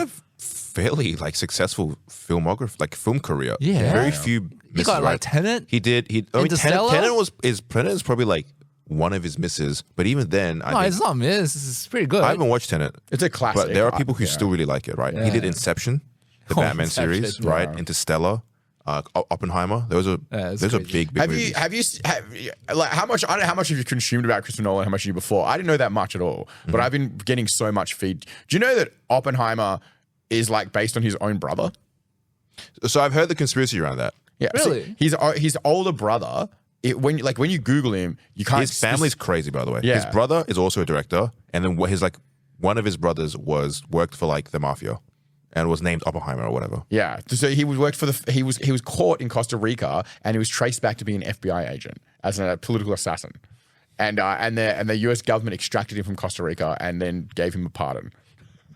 a fairly successful filmography, film career. Yeah, very few. He got Tenet. He did. Tenet is probably one of his misses, but even then, it's not miss. It's pretty good. I haven't watched Tenet. It's a classic. But there are people who still really like it. Right? Yeah. He did Inception, the Batman series, right? Interstellar. Oppenheimer. Those are big movies. Have you how much? I don't know how much have you consumed about Christopher Nolan? How much you before? I didn't know that much at all, but I've been getting so much feed. Do you know that Oppenheimer is based on his own brother? So I've heard the conspiracy around that. Yeah, really. So his older brother. When you Google him, you can't. His family's crazy, by the way. Yeah. His brother is also a director, and then one of his brothers worked for the mafia. And was named Oppenheimer or whatever. Yeah, so he was caught in Costa Rica, and he was traced back to being an FBI agent as a political assassin, and the U.S. government extracted him from Costa Rica and then gave him a pardon.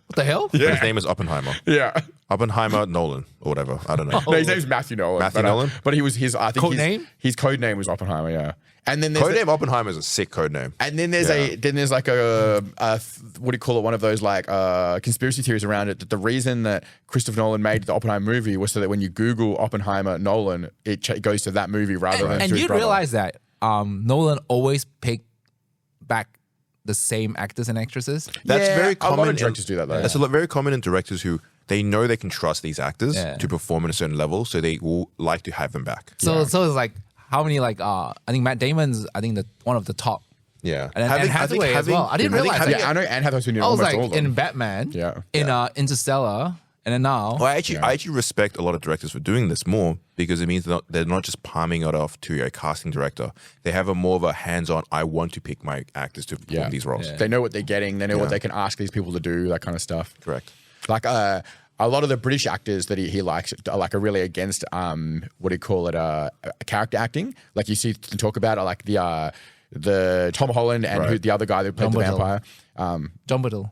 What the hell? Yeah. His name is Oppenheimer. Yeah, Oppenheimer Nolan or whatever. I don't know. No, his name's Matthew Nolan. Nolan. But he was code name. His code name was Oppenheimer. Yeah. And then code name Oppenheimer is a sick code name. And then there's a what do you call it? One of those conspiracy theories around it. That the reason that Christopher Nolan made the Oppenheimer movie was so that when you Google Oppenheimer Nolan, it goes to that movie rather than. And you realize that Nolan always picked back the same actors and actresses. That's very common. A lot of directors do that though. That's very common in directors who they know they can trust these actors to perform at a certain level, so they will like to have them back. So it's how many I think Matt Damon's one of the top. Yeah, and Anne Hathaway as well. I didn't realize that. Yeah, I know Anne Hathaway's been in almost all of them. In Batman, in Interstellar, and then now. Well, I actually respect a lot of directors for doing this more because it means they're not just palming it off to a casting director. They have more of a hands-on. I want to pick my actors to perform these roles. Yeah. They know what they're getting. They know what they can ask these people to do. That kind of stuff. Correct. A lot of the British actors that he likes are really against character acting. Like you see talk about the Tom Holland and the other guy that played the vampire. Dumbledore.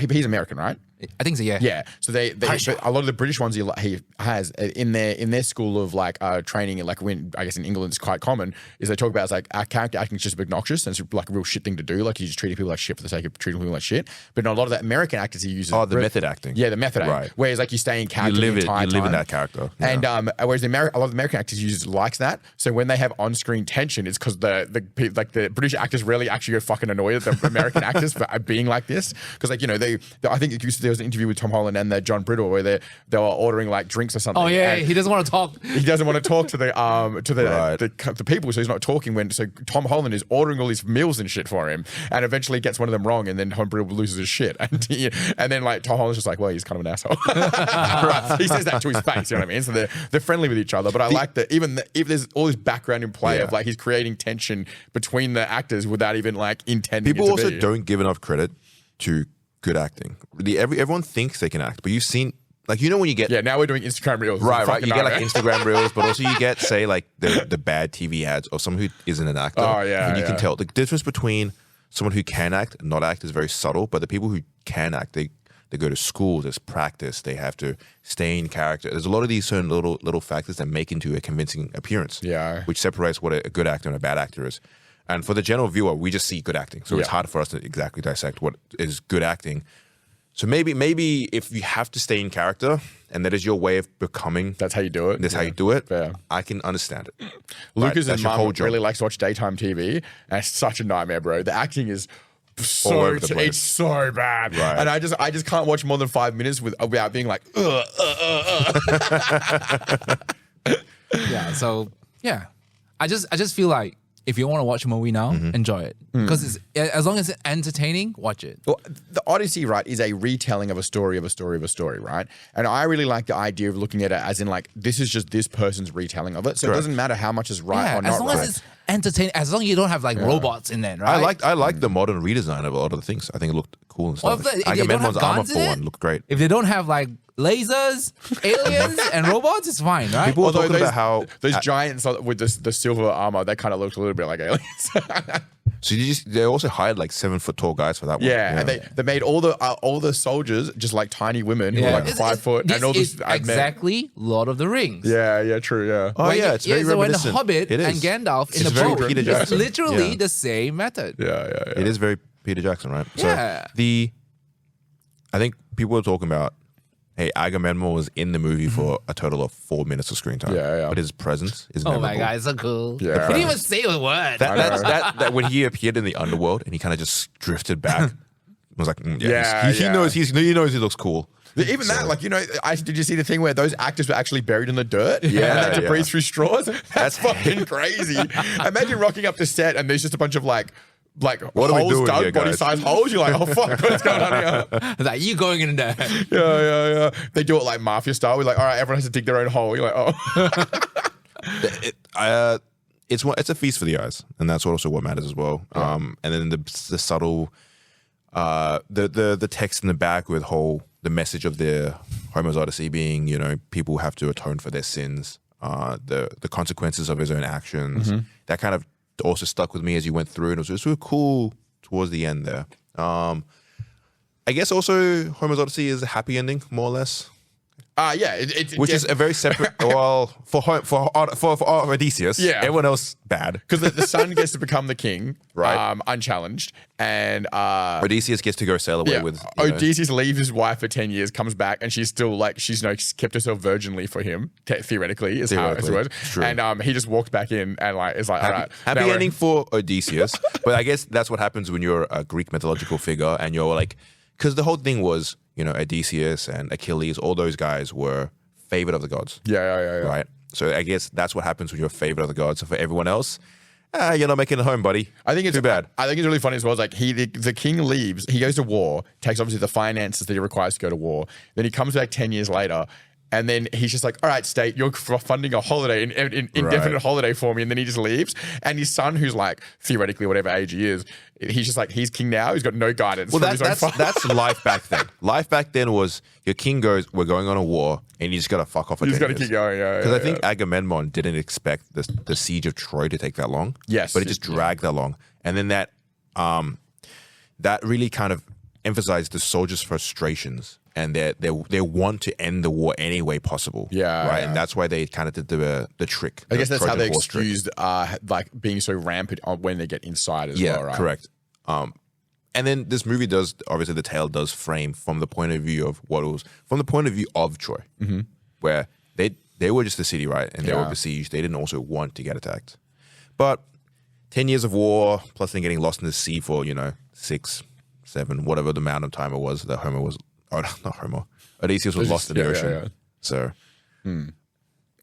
He's American, right? I think so. Yeah. Yeah, so they but a lot of the British ones he has in their school of like training, like when I guess in England it's quite common, is they talk about it's like our character acting is just obnoxious and it's like a real shit thing to do, like he's just treating people like shit for the sake of treating people like shit. But in a lot of the American actors he uses the method acting. Yeah, the method acting. Whereas like you stay in character the entire time. You live in that character. And whereas a lot of the American actors use likes that. So when they have on-screen tension, it's because the British actors really actually get fucking annoyed at the American actors for being like this. Because like I think there was an interview with Tom Holland and John Brittle where they were ordering like drinks or something. Oh yeah, he doesn't want to talk. He doesn't want to talk to the people, so he's not talking so Tom Holland is ordering all these meals and shit for him, and eventually gets one of them wrong, and then Tom Brittle loses his shit, and then like Tom Holland's just like, well, he's kind of an asshole. He says that to his face, you know what I mean? So they're friendly with each other, but I like that if there's all this background in play of like he's creating tension between the actors without even like intending. People also don't give enough credit to good acting. Everyone thinks they can act, but you've seen, like, when you get now we're doing Instagram reels, right. You get like Instagram reels, but also you get say like the bad TV ads or someone who isn't an actor. Oh yeah, and you can tell the difference between someone who can act and not act is very subtle. But the people who can act, they go to school, there's practice, they have to stay in character. There's a lot of these certain little factors that make into a convincing appearance. Yeah, which separates what a good actor and a bad actor is. And for the general viewer, we just see good acting. So it's hard for us to exactly dissect what is good acting. So maybe if you have to stay in character and that is your way of becoming... That's how you do it. That's how you do it. Yeah. I can understand it. Lucas and Mum really likes to watch daytime TV. And it's such a nightmare, bro. The acting is... it's so bad. Right. And I just can't watch more than 5 minutes without being like, Yeah. So, yeah. I just feel like if you want to watch a movie now, enjoy it. Because as long as it's entertaining, watch it. Well, the Odyssey, right, is a retelling of a story, right? And I really like the idea of looking at it as in like, this is just this person's retelling of it. So It doesn't matter how much is right or not as long as it's entertaining, as long as you don't have like robots in there, right? I like the modern redesign of a lot of the things. I think it looked cool and stuff. If Agamemnon's armor for one looked great. If they don't have like lasers, aliens, and robots, it's fine, right? People were talking about how those giants with the silver armor, they kind of looked a little bit like aliens. So they also hired like 7 foot tall guys for that one. Yeah, and they made all the soldiers just like tiny women who were like 5 foot, and all this exactly Lord of the Rings. Yeah, true. Yeah. Oh yeah, it's very reminiscent. So when the Hobbit and Gandalf in the boat, it's literally the same method. Yeah. It is very Peter Jackson, right? Yeah. So I think people are talking about, hey, Agamemnon was in the movie for a total of 4 minutes of screen time. Yeah. But his presence is Oh memorable. my god, it's so cool. Yeah. He didn't even say a word. That when he appeared in the underworld and he kind of just drifted back, I was like, he knows he looks cool. Even that, like, did you see the thing where those actors were actually buried in the dirt? Yeah, and they had to breathe through straws? That's fucking crazy. Imagine rocking up the set and there's just a bunch of like what holes doing dug, here, body-sized holes. You're like, oh fuck, what's going on here? Like, you going in there. Yeah. They do it like mafia style. We're like, all right, everyone has to dig their own hole. You're like, oh. It's a feast for the eyes, and that's also what matters as well. And then the subtle, the text in the back with the message of the Homer's Odyssey being, people have to atone for their sins, the consequences of his own actions. That kind of also stuck with me as you went through, and it was just really cool towards the end there. I guess also Homer's Odyssey is a happy ending, more or less. Which is a very separate. Well, for Odysseus, everyone else bad because the son gets to become the king, right? Unchallenged, and Odysseus gets to go sail away with. Odysseus leaves his wife for 10 years, comes back, and she's still like she's kept herself virginly for him. Theoretically, is how it works. True. And he just walked back in and like is like, all right, happy ending for Odysseus. But I guess that's what happens when you're a Greek mythological figure and you're like, because the whole thing was. Odysseus and Achilles, all those guys were favorite of the gods. Yeah. Right? So I guess that's what happens when you're favorite of the gods. So for everyone else, you're not making it home, buddy. I think it's too bad. I think it's really funny as well. It's like the king leaves, he goes to war, takes obviously the finances that he requires to go to war. Then he comes back 10 years later. And then he's just like, all right, state, you're funding a holiday, an indefinite holiday for me. And then he just leaves. And his son, who's like, theoretically, whatever age he is, he's just like, he's king now. He's got no guidance. Well, that's life back then. Life back then was your king goes, we're going on a war, and you just got to fuck off. He's got to keep going, yeah. Because I think Agamemnon didn't expect the siege of Troy to take that long. Yes. But it just dragged that long. And then that really kind of emphasized the soldiers' frustrations and they want to end the war any way possible. Yeah, right. yeah. And that's why they kind of did the trick. I guess that's how they Trojan horse trick. excused like being so rampant when they get inside as well, right? Correct. And then this movie does, obviously the tale does frame from the point of view of what it was, from the point of view of Troy, where they were just a city, right? And they were besieged. They didn't also want to get attacked. But 10 years of war, plus then getting lost in the sea for, 6, 7, whatever the amount of time it was that Odysseus was lost in the ocean. Yeah. So, you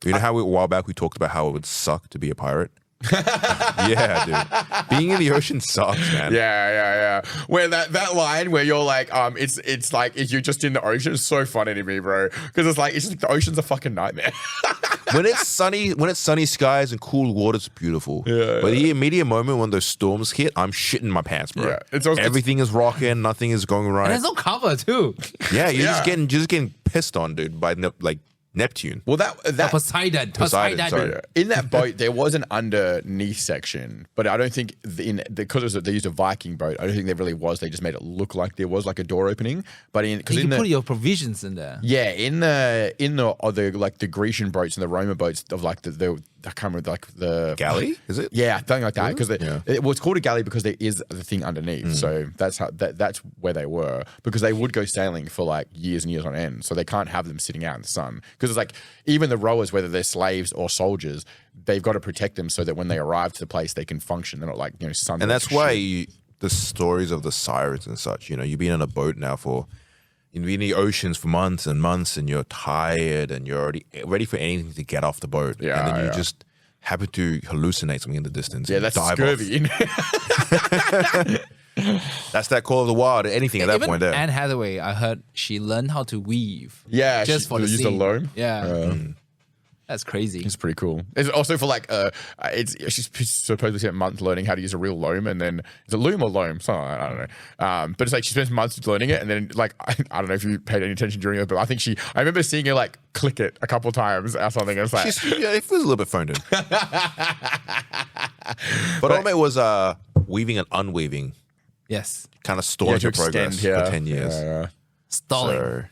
know how a while back we talked about how it would suck to be a pirate? Yeah, dude. Being in the ocean sucks, man. Yeah. Where that line where you're like, it's like if you're just in the ocean is so funny to me, bro. Because it's just like the ocean's a fucking nightmare. When it's sunny skies and cool water, it's beautiful. But the immediate moment when those storms hit, I'm shitting my pants, bro. Yeah, everything is rocking, nothing is going right. And there's no cover too. Yeah, you're just getting pissed on, dude, by Neptune. Well, that Poseidon. Sorry. in that boat there was an underneath section, but I don't think because they used a Viking boat. I don't think there really was. They just made it look like there was like a door opening. But you can put your provisions in there. Yeah, in the like the Grecian boats and the Roman boats of like the I can't remember like the galley, is it? Yeah, something like that. Because it's called a galley because there is the thing underneath. So that's that's where they were, because they would go sailing for like years and years on end. So they can't have them sitting out in the sun, because it's like even the rowers, whether they're slaves or soldiers, they've got to protect them so that when they arrive to the place they can function. They're not like sun. And that's why the stories of the sirens and such. You've been on a boat now you've been in the oceans for months and months, and you're tired and you're already ready for anything to get off the boat. Yeah, and then you just happen to hallucinate something in the distance. Yeah, that's scurvy. That's that call of the wild. Anything at that Even point there. Anne Hathaway, I heard she learned how to weave. Yeah, just for the use the scene. loom. Yeah. That's crazy. It's pretty cool. It's also for like she's supposed to spend months learning how to use a real loom, and then is it loom or loam? So I don't know. But it's like she spends months learning it, and then like I don't know if you paid any attention during it, but I think I remember seeing her like click it a couple times or something. It was like it was a little bit phoned in. But all it was weaving and unweaving. Yes. Kind of stalled your progress for 10 years. Yeah. Stalling.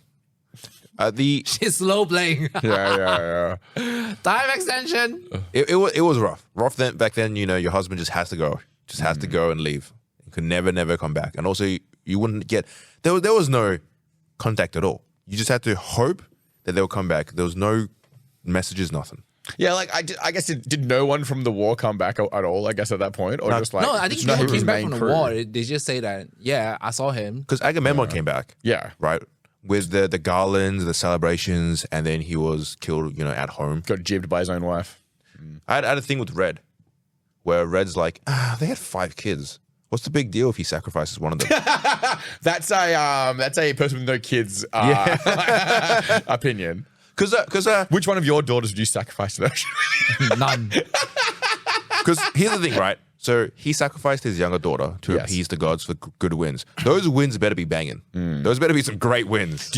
So, she's slow playing. Yeah. Time extension. It was rough. Back then, your husband just has to go. Just has to go and leave. He could never come back. And also, you wouldn't get... There was no contact at all. You just had to hope that they'll come back. There was no messages, nothing. Yeah, like I guess did no one from the war come back at all? I guess at that point, or just like I think just people his came back main from the crew? war. They just say that. Yeah, I saw him. Because Agamemnon came back. Yeah, Right? With the garlands, the celebrations, and then he was killed, at home. got jibbed by his own wife. I had a thing with Red, where Red's like, they had 5 kids. What's the big deal if he sacrifices one of them? That's a person with no kids opinion. Because Which one of your daughters would you sacrifice to the None. Because here's the thing, right? So he sacrificed his younger daughter to appease the gods for good wins. Those wins better be banging. Those better be some great wins.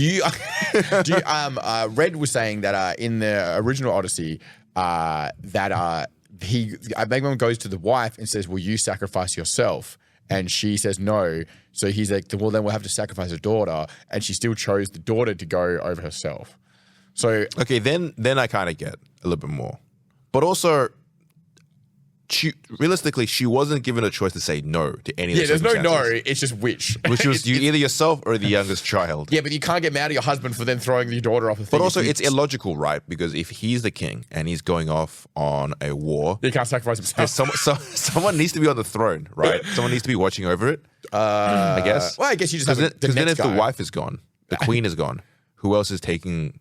Red was saying that in the original Odyssey, Agamemnon goes to the wife and says, "Will you sacrifice yourself?" And she says no. So he's like, "Well, then we'll have to sacrifice a daughter." And she still chose the daughter to go over herself. So Okay, then I kind of get a little bit more. But also, realistically, she wasn't given a choice to say no to any of the yeah, there's no circumstances. it's just which. Which was either yourself or the youngest child. Yeah, but you can't get mad at your husband for then throwing your daughter off the thing. But also, it's illogical, right? Because if he's the king and he's going off on a war, he can't sacrifice himself. someone needs to be on the throne, right? Someone needs to be watching over it, I guess. Well, I guess you just have Because then if guy. the wife is gone, the queen is gone, who else is taking...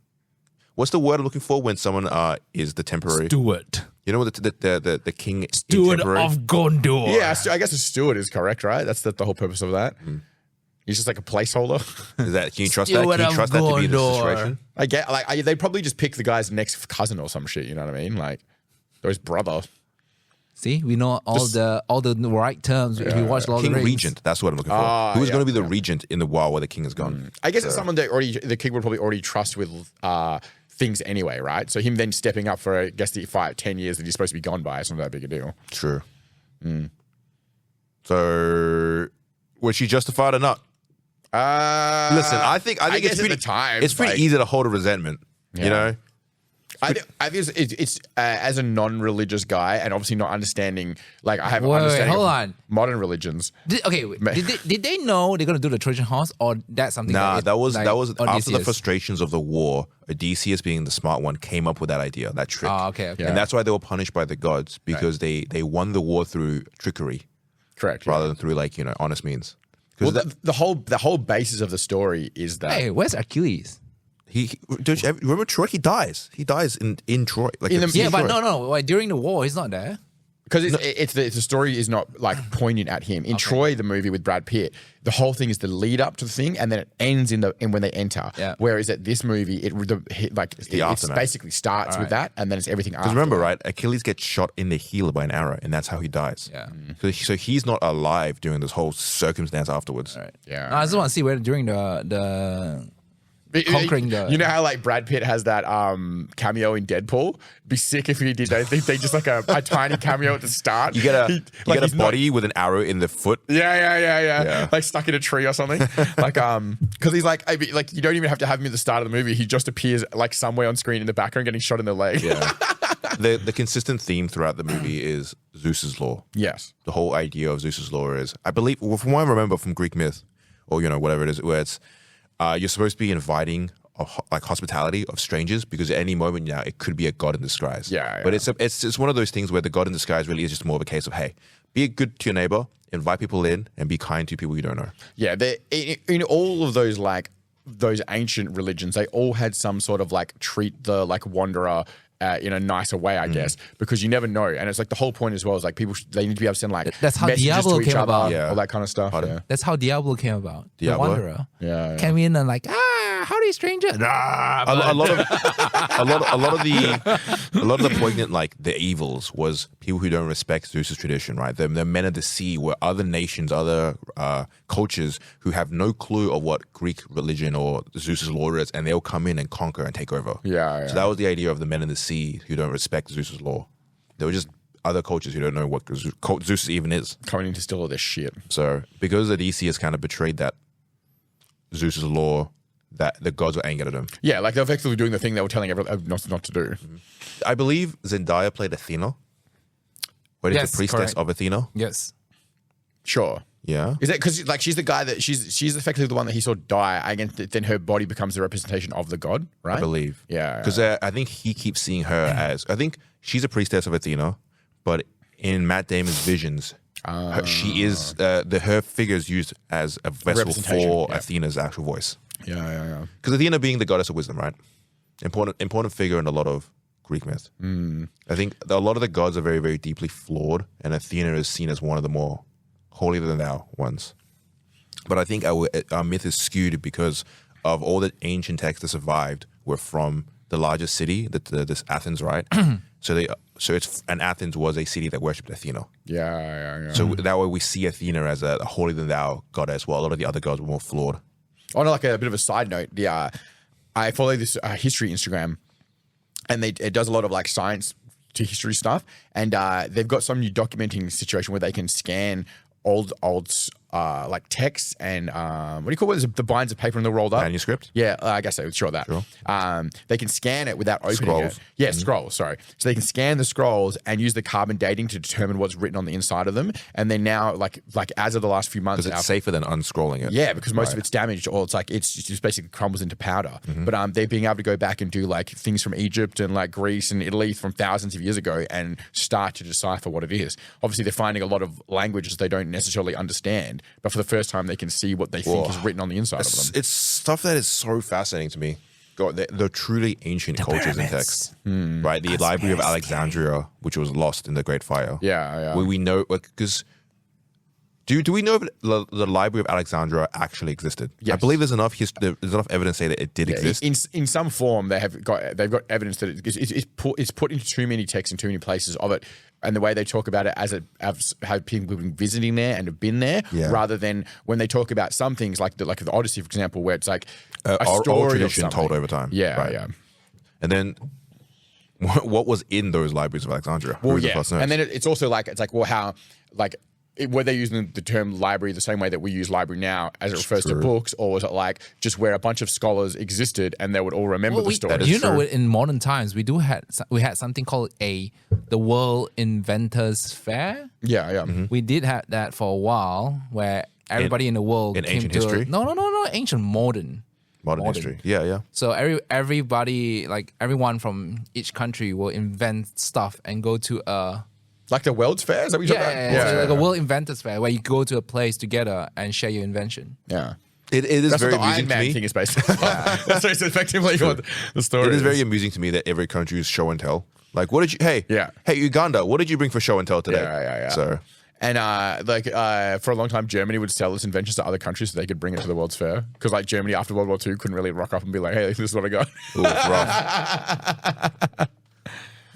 What's the word I'm looking for when someone is the temporary... Steward. You know what the king Steward temporary? of Gondor. Yeah, I guess a steward is correct, right? That's the whole purpose of that. He's just like a placeholder. Is that, can you trust that? Can Steward you of trust that to be the Gondor. situation? I get they'd probably just pick the guy's next cousin or some shit. You know what I mean? Like, or his brother. See, we know all the right terms if you watch Lord of King the Rings. Regent, that's what I'm looking for. Who's going to be the regent in the while where the king is gone? I guess it's someone that the king would probably already trust with things anyway, right? So him then stepping up for, I guess, the 10 years that he's supposed to be gone by is not that big a deal. True. So, was she justified or not? Listen, I think guess it's at pretty the time, it's pretty easy to hold a resentment. You know. I think it's as a non-religious guy and obviously not understanding, like I have Wait, understanding hold of on. modern religions. Did they know they're gonna do the Trojan horse, or that's something? Nah, that was after the Odysseus? frustrations of the war. Odysseus, being the smart one, came up with that idea, that trick. Oh, okay. And that's why they were punished by the gods, because they won the war through trickery, Correct. rather than through honest means. Well, the whole basis of the story is that Hey, where's Achilles? Don't you remember Troy? He dies. He dies in Troy. But no. Like, during the war, he's not there. because the story is not like poignant at him. In Troy, the movie with Brad Pitt, the whole thing is the lead up to the thing, and then it ends in when they enter. Yeah. Whereas at this movie, it basically starts with that, and then it's everything after. Because remember, right? Achilles gets shot in the heel by an arrow, and that's how he dies. Yeah. So he's not alive during this whole circumstance afterwards. Right. Yeah. No, I just want to see where during the conquering the. You know how like Brad Pitt has that cameo in Deadpool? Be sick if he did that. They just like a tiny cameo at the start. You get a body with an arrow in the foot. Yeah. Like stuck in a tree or something. Like because he's like you don't even have to have him at the start of the movie. He just appears like somewhere on screen in the background getting shot in the leg. Yeah. The consistent theme throughout the movie is Zeus's law. Yes. The whole idea of Zeus's law is, I believe, from what I remember from Greek myth, or whatever it is, where it's you're supposed to be inviting like hospitality of strangers, because at any moment now it could be a god in disguise. Yeah. But it's one of those things where the god in disguise really is just more of a case of, hey, be good to your neighbor, invite people in, and be kind to people you don't know. Yeah. In all of those those ancient religions, they all had some sort of like treat the like wanderer in a nicer way, I guess, because you never know. And it's like the whole point as well is like people, they need to be able to send like That's how messages Diablo to each came other, about. all that kind of stuff. Pardon? Yeah. That's how Diablo came about. Diablo? The Wanderer. Yeah. Came in and like, howdy stranger. Nah, A lot of the poignant, like the evils, was people who don't respect Zeus's tradition, right? The men of the sea were other nations, other cultures who have no clue of what Greek religion or Zeus's law is, and they'll come in and conquer and take over. Yeah. So that was the idea of the men in the sea who don't respect Zeus's law. They were just other cultures who don't know what Zeus even is. Coming in to steal all this shit. So because Odysseus kind of betrayed that Zeus's law, that the gods were angered at him. Yeah, like they're effectively doing the thing they were telling everyone not to do. I believe Zendaya played Athena. What is Yes, the priestess correct. of Athena? Yes. Sure. Yeah. Is that because like she's the guy that she's effectively the one that he saw die, and then her body becomes the representation of the god, right? I believe. Yeah. Because I think he keeps seeing her as, I think she's a priestess of Athena, but in Matt Damon's visions, she is, her figure is used as a vessel Representation, for yeah. Athena's actual voice. Yeah. Because Athena being the goddess of wisdom, right? Important figure in a lot of Greek myth. I think a lot of the gods are very, very deeply flawed, and Athena is seen as one of the more holier than thou ones. But I think our myth is skewed because of all the ancient texts that survived were from the largest city, this Athens, right? And Athens was a city that worshipped Athena. Yeah. So that way we see Athena as a holier than thou goddess, while a lot of the other gods were more flawed. On like a bit of a side note, I follow this history Instagram, and it does a lot of like science to history stuff, and they've got some new documenting situation where they can scan old like texts and what do you call it? The binds of paper and they're rolled up. Manuscript? Yeah, I guess so. Sure that. Sure. They can scan it without opening Scrolls. it. Yeah, scrolls. Sorry. So they can scan the scrolls and use the carbon dating to determine what's written on the inside of them. And then now, like as of the last few months, Because it's safer than unscrolling it. yeah, because most of it's damaged, or it's like it just basically crumbles into powder. But they're being able to go back and do like things from Egypt and like Greece and Italy from thousands of years ago and start to decipher what it is. Obviously, they're finding a lot of languages they don't necessarily understand, but for the first time, they can see what they think is written on the inside of them. It's stuff that is so fascinating to me. God, the truly ancient cultures and texts, right? The Library of Alexandria, which was lost in the Great Fire. Yeah. We know, because do we know if the Library of Alexandria actually existed? Yes. I believe there's enough evidence to say that it did exist. In some form, they've got evidence that it's put into too many texts and too many places of it, and the way they talk about it as have people been visiting there and have been there, rather than when they talk about some things like the Odyssey, for example, where it's like a story oral of tradition something. told over time. Yeah, right. yeah. And then what was in those libraries of Alexandria? Well, Who the yeah, fuck knows? and then it's also like well how like were they using the term library the same way that we use library now as it refers to books, or was it like just where a bunch of scholars existed and they would all remember the stories? You know, in modern times, we had something called the World Inventors Fair. Yeah, yeah. Mm-hmm. We did have that for a while, where everybody in the world in came ancient to history? No, ancient modern. Modern history. Yeah. So everybody, like everyone from each country, will invent stuff and go to a Like the World's Fair? Is that what you're talking about? it's like a World Inventors Fair where you go to a place together and share your invention. Yeah. It is That's very what the amusing Iron to Man me. thing is based on. That's effectively what the story It is very amusing to me that every country is show and tell. Like, what did you? Hey, Uganda, what did you bring for show and tell today? Yeah. So, and for a long time, Germany would sell its inventions to other countries so they could bring it to the World's Fair. Because like Germany after World War II couldn't really rock up and be like, hey, this is what I got. ooh, rough.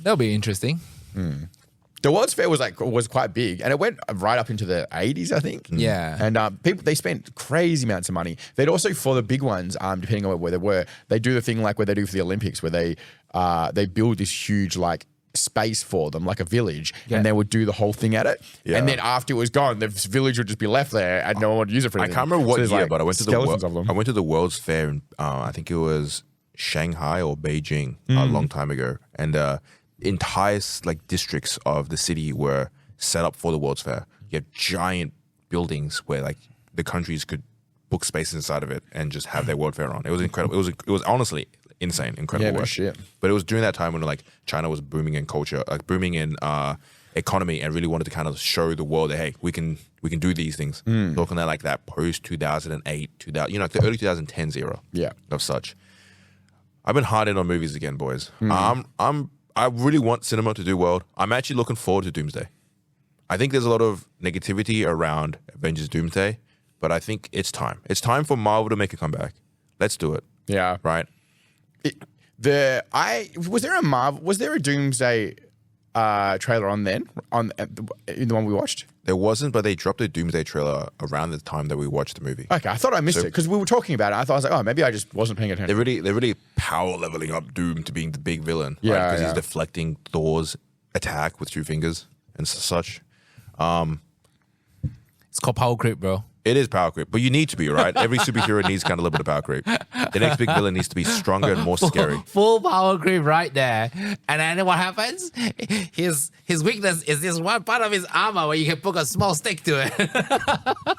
That'll be interesting. The World's Fair was quite big, and it went right up into the 80s, I think. Yeah. And people, they spent crazy amounts of money. They'd also, for the big ones, depending on where they were, they do the thing like where they do for the Olympics, where they build this huge like space for them, like a village, and they would do the whole thing at it. Yeah. And then after it was gone, the village would just be left there, and no one would use it for I anything. can't remember what there's, year, like, but I went to skeletons of them. I went to the World's Fair in I think it was Shanghai or Beijing a long time ago, and entire like districts of the city were set up for the World's Fair. You have giant buildings where like the countries could book space inside of it and just have their World Fair on. It was incredible. It was honestly insane, incredible work. Shit. But it was during that time when like China was booming in culture, like booming in economy, and really wanted to kind of show the world that hey, we can do these things. Talking like that post 2008, 2000, like the early 2010s era. Yeah. Of such. I've been hard in on movies again, boys. I really want cinema to do well. I'm actually looking forward to Doomsday. I think there's a lot of negativity around Avengers Doomsday, but I think it's time. It's time for Marvel to make a comeback. Let's do it. Yeah. Right? Was there a Doomsday trailer on then in the one we watched? There wasn't, but they dropped a Doomsday trailer around the time that we watched the movie. Okay, I thought I missed it because we were talking about it. I was like, oh, maybe I just wasn't paying attention. They're really power leveling up Doom to being the big villain. Yeah, right? Because yeah. he's deflecting Thor's attack with 2 fingers and such. It's called power creep, bro. It is power creep, but you need to be, right? Every superhero needs kind of a little bit of power creep. The next big villain needs to be stronger and more scary. Full power creep right there. And then what happens? His weakness is this one part of his armor where you can poke a small stick to it.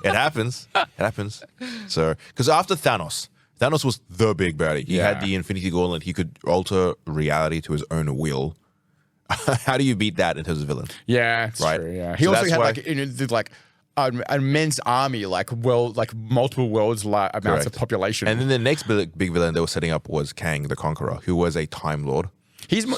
It happens. It happens. So, because after Thanos was the big baddie. He had the Infinity Gauntlet. He could alter reality to his own will. How do you beat that in terms of villain? Yeah, it's Right. true. Yeah, he So also that's had why- an immense army, like multiple worlds amounts Correct. of population. And then the next big villain they were setting up was Kang the Conqueror, who was a Time Lord.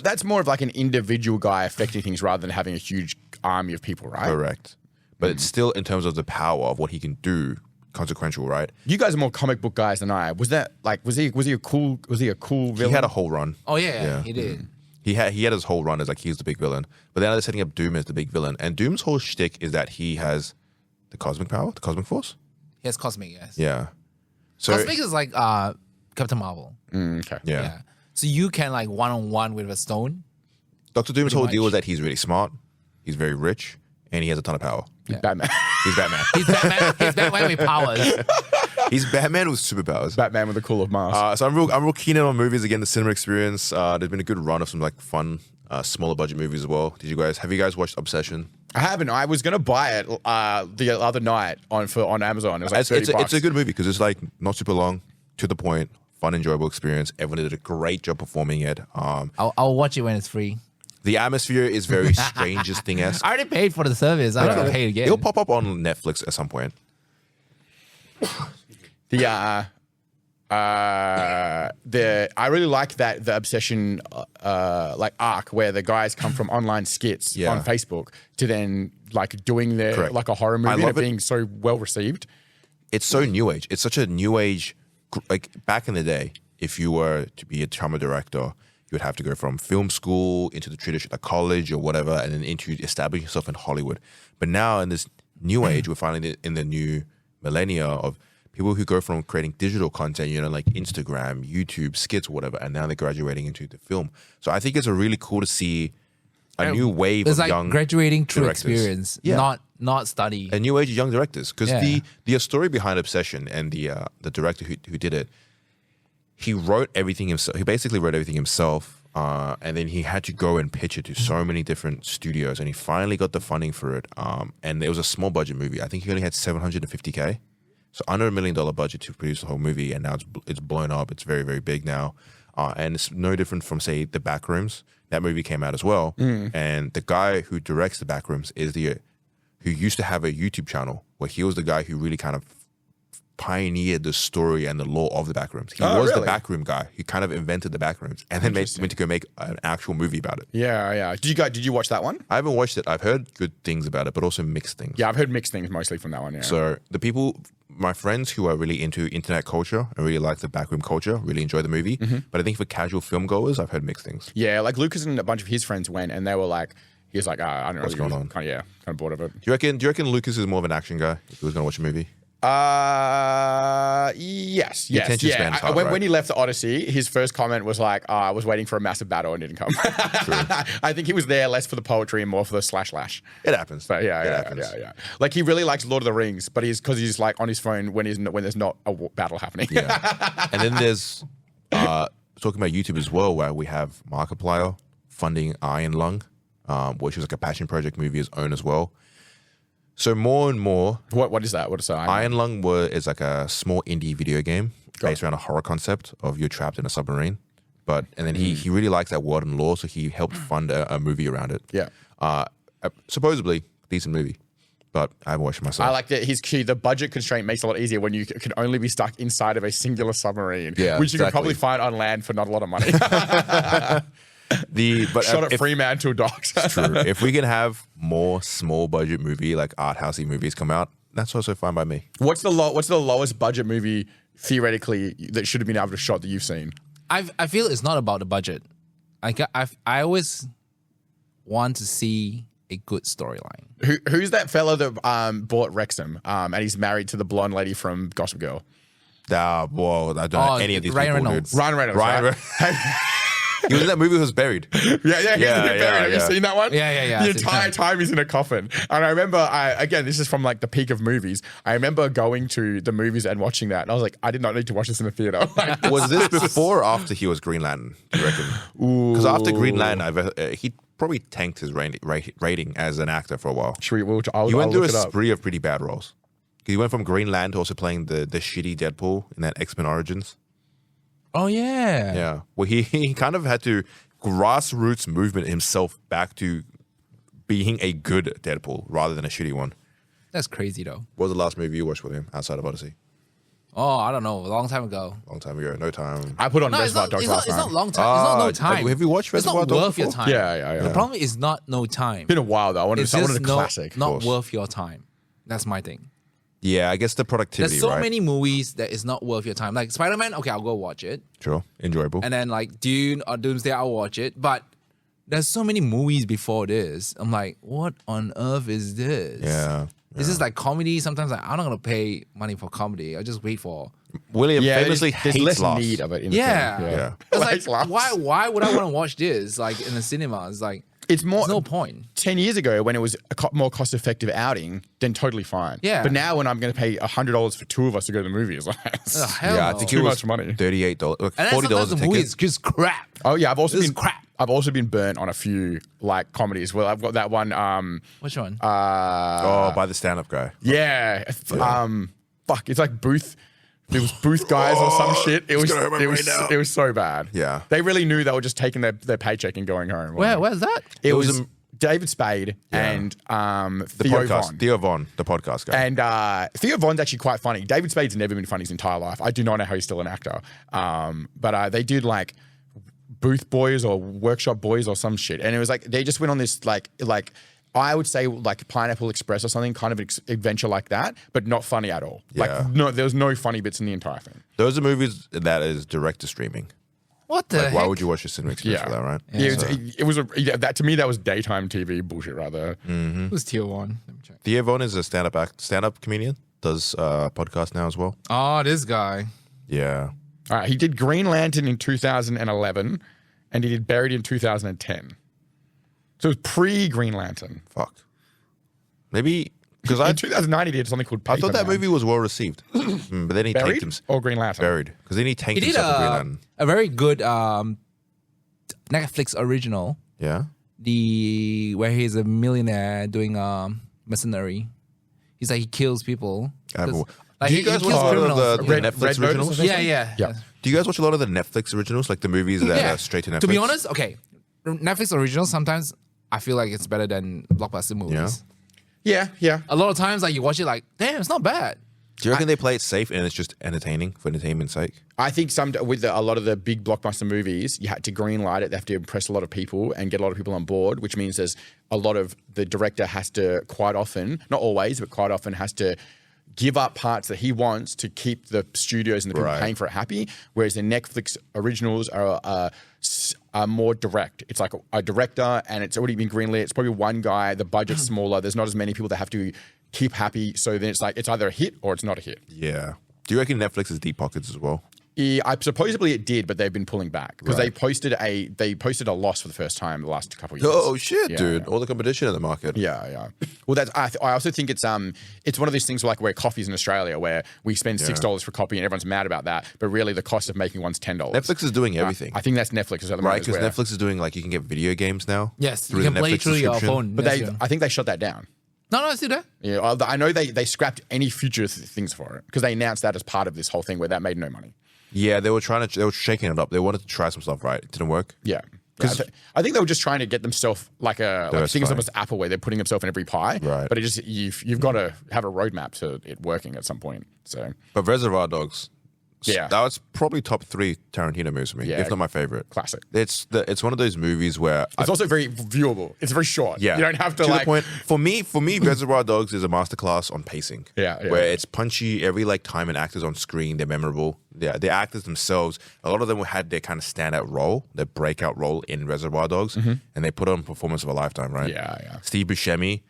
That's more of like an individual guy affecting things rather than having a huge army of people, right? Correct. But it's still, in terms of the power of what he can do, consequential, right? You guys are more comic book guys than I. Was that like was he a cool villain? He had a whole run. Oh, yeah, he did. He had his whole run as like he's the big villain. But then they're setting up Doom as the big villain. And Doom's whole shtick is that he has the cosmic power, the cosmic force. He has cosmic, yes. Yeah. So Cosmic is like Captain Marvel. Okay. yeah. So you can like one-on-one with a stone. Dr. Doom's whole deal much. is that he's really smart, he's very rich, and he has a ton of power. Batman. He's Batman. He's Batman with powers. He's Batman with superpowers. Batman with a cool of mask. So I'm real keen on movies again. The cinema experience. There's been a good run of some like fun, smaller budget movies as well. Have you guys watched Obsession? I haven't. I was gonna buy it the other night on Amazon. It was like $30. It's a good movie because it's like not super long, to the point, fun, enjoyable experience. Everyone did a great job performing it. I'll watch it when it's free. The atmosphere is very Strangest Thing-esque. I already paid for the service. I'm not gonna pay again. It'll pop up on Netflix at some point. I really like the Obsession like arc where the guys come from online skits on Facebook to then like doing their Correct. like a horror movie and love it being so well received. It's so new age. It's such a new age. Like back in the day, if you were to be a drama director, you would have to go from film school into the traditional like college or whatever, and then into establishing yourself in Hollywood. But now in this new age, we're finding in the new millennia of people who go from creating digital content, like Instagram, YouTube, skits, whatever, and now they're graduating into the film. So I think it's really cool to see a new wave It's of like young graduating through directors. experience, Yeah. not study. A new age of young directors. Because Yeah. the story behind Obsession and the director who did it, he wrote everything himself. He basically wrote everything himself, and then he had to go and pitch it to so many different studios, and he finally got the funding for it. And it was a small budget movie. I think he only had $750K, so under $1 million budget to produce the whole movie, and now it's blown up. It's very, very big now, and it's no different from, say, The Backrooms. That movie came out as well, and the guy who directs The Backrooms is who used to have a YouTube channel where he was the guy who really kind of pioneered the story and the lore of the Backrooms. He was the backroom guy. He kind of invented the Backrooms and then went to go make an actual movie about it. Yeah. Did you watch that one? I haven't watched it. I've heard good things about it, but also mixed things. Yeah, I've heard mixed things mostly from that one. Yeah. So the people, my friends who are really into internet culture and really like the backroom culture, really enjoy the movie. But I think for casual film goers, I've heard mixed things. Yeah, like Lucas and a bunch of his friends went, and they were like, he was like, I don't know What's going on? Kind of bored of it. Do you reckon Lucas is more of an action guy if he was going to watch a movie? Yes. attention span is hard, When right? he left the Odyssey, his first comment was like, I was waiting for a massive battle and didn't come. I think he was there less for the poetry and more for the slash. It happens. But It happens. yeah. Like he really likes Lord of the Rings, but because he's like on his phone when there's not a battle happening. Yeah. And then there's talking about YouTube as well, where we have Markiplier funding Iron Lung, which was like a passion project movie his own as well. So more and more, What is that? What is that? Iron Lung is like a small indie video game based around a horror concept of you're trapped in a submarine. And then he really likes that world and lore, so he helped fund a movie around it. Yeah. Supposedly decent movie, but I haven't watched it myself. I like that the budget constraint makes it a lot easier when you can only be stuck inside of a singular submarine, Yeah, which you can exactly. probably find on land for not a lot of money. Shot at Fremantle docks. True. If we can have more small budget movie, like art housey movies come out, that's also fine by me. What's the lowest budget movie theoretically that should have been able to shot that you've seen? I feel it's not about the budget. I always want to see a good storyline. Who's that fella that bought Wrexham and he's married to the blonde lady from Gossip Girl? Whoa, I don't know any of these Ryan people, Reynolds. dude. Ryan Reynolds. Ryan right? He was in that movie who was buried. Yeah. Have you seen that one? Yeah. The entire time he's in a coffin. And I remember, again, this is from like the peak of movies. I remember going to the movies and watching that. And I was like, I did not need to watch this in the theater. Was this before or after he was Green Lantern, do you reckon? Because after Green Lantern, he probably tanked his rating as an actor for a while. He He went through a spree of pretty bad roles. He went from Green Lantern to also playing the shitty Deadpool in that X-Men Origins. Oh yeah. Yeah. Well, he kind of had to grassroots movement himself back to being a good Deadpool rather than a shitty one. That's crazy though. What was the last movie you watched with him outside of Odyssey? Oh, I don't know. A long time ago. Long time ago. No time. I put on No, Reservoir Dogs last it's night. not long time. It's not no time. Have you watched It's Reservoir not Dogs worth your before? time. Yeah. The problem is not no time. Been a while though. I wanted It's a just classic. not course. worth your time. That's my thing. Yeah, I guess the productivity, There's so right? many movies that is not worth your time. Like Spider-Man, okay, I'll go watch it. Sure. Enjoyable. And then like Dune or Doomsday, I'll watch it. But there's so many movies before this. I'm like, what on earth is this? Yeah. This is like comedy. Sometimes I'm not gonna pay money for comedy. I just wait for. William Yeah, famously there's hates less laughs. need of it in the Yeah. film. Yeah. It's Hates like, laughs. why would I want to watch this like in the cinema? It's like It's more there's no point. 10 years ago when it was a more cost-effective outing, then totally fine. Yeah. But now when I'm going to pay $100 for two of us to go to the movies, like, Ugh, hell Yeah, I no. think Too it was much money. $38, And then $40 sometimes a the movie ticket. is just crap. oh yeah, This is crap. I've also been burnt on a few like comedies. Well, I've got that one. Which one? By the stand-up guy. Yeah. Fuck. It's like Booth. It was Booth guys or some shit. It was. gonna hurt my It was. brain now. It was so bad. Yeah. They really knew they were just taking their paycheck and going home. Where's that? It was was David Spade and The Theo podcast. Von. Theo Von, the podcast guy. And Theo Von's actually quite funny. David Spade's never been funny his entire life. I do not know how he's still an actor. But they did like Booth Boys or Workshop Boys or some shit. And it was like, they just went on this like I would say like Pineapple Express or something, kind of adventure like that, but not funny at all. Yeah. Like no, there was no funny bits in the entire thing. Those are movies that is direct to streaming. What the Like, heck? why would you watch the cinema experience Yeah. for that, right? Yeah, it was that to me that was daytime TV bullshit rather. Who's Tier 1? Let me check. Theo Von is a stand-up comedian. Does podcast now as well. Oh, this guy. Yeah. All right, he did Green Lantern in 2011, and he did Buried in 2010. So it was pre-Green Lantern. Fuck. Maybe because In 2009, he did something called Paper I thought that Man. movie was well received, but then he tanked him. Or Green Lantern? Buried because then he tanked He did himself for Green Lantern. a very good Netflix original. Yeah. Where he's a millionaire doing mercenary. He's like he kills people. Like Do you guys watch a lot of the Netflix Red Notice originals? or Yeah. Do you guys watch a lot of the Netflix originals, like the movies that are straight to Netflix? To be honest, okay, Netflix originals sometimes I feel like it's better than blockbuster movies. Yeah. Yeah. A lot of times, like you watch it, like damn, it's not bad. Do you reckon they play it safe and it's just entertaining for entertainment's sake? I think with a lot of the big blockbuster movies, you had to green light it. They have to impress a lot of people and get a lot of people on board, which means there's a lot of the director has to quite often, not always, but quite often has to give up parts that he wants to keep the studios and the people paying for it happy. Whereas the Netflix originals are more direct. It's like a director and it's already been greenlit. It's probably one guy. The budget's smaller. There's not as many people that have to keep happy. So then it's like it's either a hit or it's not a hit. Yeah. Do you reckon Netflix has deep pockets as well? Yeah, supposedly it did, but they've been pulling back because they posted a loss for the first time the last couple of years. Oh shit, dude! All the competition in the market. Yeah. Well, I also think it's one of these things like where coffee's in Australia, where we spend $6 for coffee and everyone's mad about that, but really the cost of making one's $10. Netflix is doing everything. I think that's Netflix at the moment, right? Because Netflix is doing like you can get video games now. Yes, through you can the play Netflix through your subscription. phone. but I think they shut that down. No, it's still there. Yeah, I know they scrapped any future things for it because they announced that as part of this whole thing where that made no money. Yeah, they were shaking it up. They wanted to try some stuff, right? It didn't work. Yeah. I think they were just trying to get themselves things almost Apple where they're putting themselves in every pie. Right. But you've got to have a roadmap to it working at some point. So. But Reservoir Dogs, Yeah. that was probably top 3 Tarantino movies for me, if not my favorite. Classic. It's one of those movies where It's also very viewable. It's very short. Yeah, You don't have to the point. For me, Reservoir Dogs is a masterclass on pacing. Yeah. Where it's punchy every time an actor's on screen, they're memorable. Yeah, the actors themselves, a lot of them had their kind of standout role, their breakout role in Reservoir Dogs, and they put on performance of a lifetime, right? Yeah. Steve Buscemi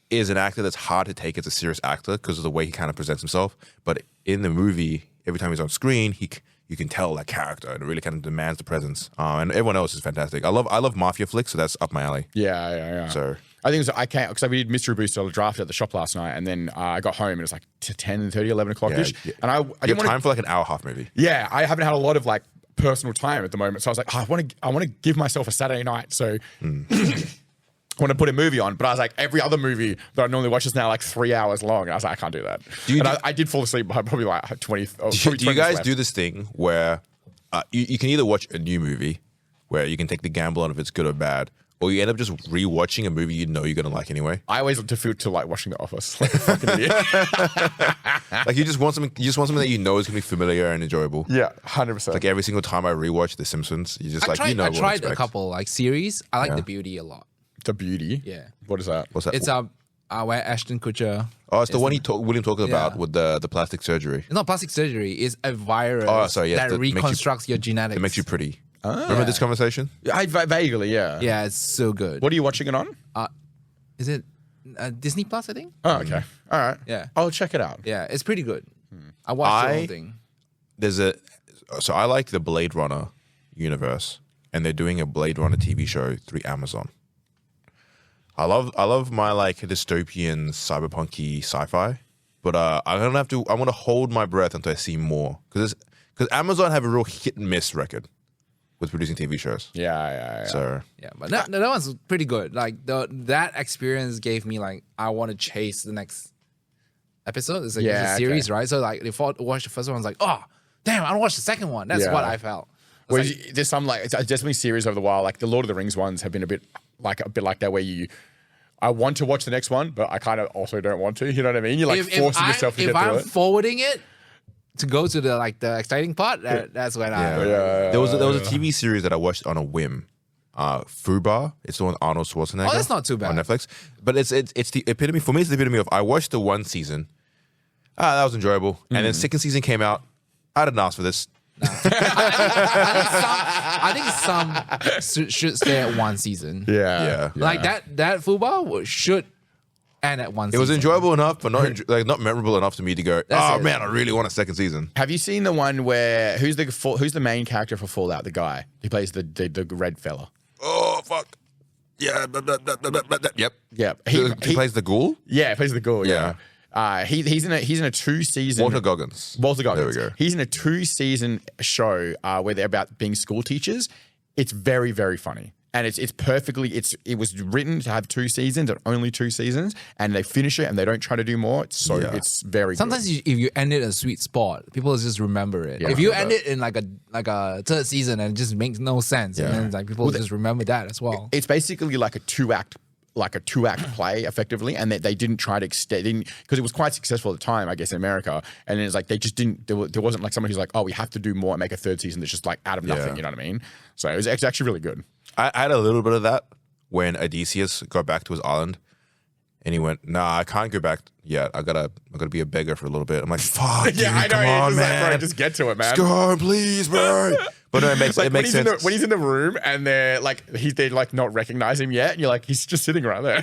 is an actor that's hard to take as a serious actor because of the way he kind of presents himself. But in the movie, every time he's on screen, you can tell that character and it really kind of demands the presence. And everyone else is fantastic. I love mafia flicks, so that's up my alley. Yeah. So I think I can't because we did Mystery Booster draft at the shop last night, and then I got home and it was like 10:30, 11 o'clock ish, and I you didn't have time for like an hour-and-a-half movie. Yeah, I haven't had a lot of personal time at the moment, so I was like, I want to give myself a Saturday night, so. I want to put a movie on, but I was like, every other movie that I normally watch is now 3 hours long. And I was like, I can't do that. I did fall asleep by probably 20. Do you guys do this thing where you can either watch a new movie where you can take the gamble on if it's good or bad, or you end up just rewatching a movie you know you're going to like anyway? I always default to watching The Office. Like a fucking idiot. You just want something that you know is going to be familiar and enjoyable. Yeah, 100%. Like every single time I rewatch The Simpsons, you just I what tried to a expect. couple series. I like The Beauty a lot. The Beauty? Yeah. What is that? What's that? It's where Ashton Kutcher. Oh, it's the one William talked about with the plastic surgery. It's not plastic surgery. It's a virus that reconstructs your genetics. It makes you pretty. Remember this conversation? I vaguely, yeah. Yeah, it's so good. What are you watching it on? Is it Disney Plus? I think. Oh, okay. All right. Yeah. I'll check it out. Yeah, it's pretty good. I watched the whole thing. So I like the Blade Runner universe, and they're doing a Blade Runner TV show through Amazon. I love my dystopian cyberpunky sci-fi, but I want to hold my breath until I see more because Amazon have a real hit and miss record with producing TV shows. Yeah. So but that one's pretty good. That experience gave me I want to chase the next episode. It's it's a series, right? So if I watch the first one, I was like, oh damn, I want to watch the second one. That's what I felt. Well, there's some it's definitely series over the while. The Lord of the Rings ones have been a bit like that, where I want to watch the next one, but I kind of also don't want to. You know what I mean? You're forcing yourself to get through it. If I'm forwarding it to go to the exciting part, that's when There was a TV series that I watched on a whim. Fubar. It's the one with Arnold Schwarzenegger. Oh, that's not too bad on Netflix. But it's the epitome for me. It's the epitome of I watched the one season. That was enjoyable, and then second season came out. I didn't ask for this. No. I think some should stay at one season. Yeah. That football should end at one season. It was enjoyable enough, but not memorable enough to me to go, man, I really want a second season. Have you seen the one where who's the main character for Fallout? The guy who plays the red fella. Oh fuck! Yeah. Yep. Yeah, He plays the ghoul. Yeah, he plays the ghoul. Yeah. He's in a 2-season. Walter Goggins. There we go. He's in a 2-season show where they're about being school teachers. It's very, very funny. And it's perfectly, it was written to have 2 seasons and only 2 seasons, and they finish it and they don't try to do more. It's very Sometimes good. if you end it a sweet spot, people just remember it. Yeah, if you end it in like a 3rd season and it just makes no sense, and then like people just remember that as well. It's basically like a 2-act play effectively, and they didn't try to extend because it was quite successful at the time, I guess, in America. And it's like they just didn't. There wasn't like someone who's like, oh, we have to do more and make a 3rd season that's just like out of nothing. You know what I mean? So it's actually really good. I had a little bit of that when Odysseus got back to his island, and he went, "Nah, I can't go back yet. I gotta be a beggar for a little bit." I'm like, "Fuck, yeah, I know. Come on, just man. Like, bro, just get to it, man. Just go home, please, bro." But no, it makes sense. When he's in the room and they're like not recognize him yet, and you're like, he's just sitting right there.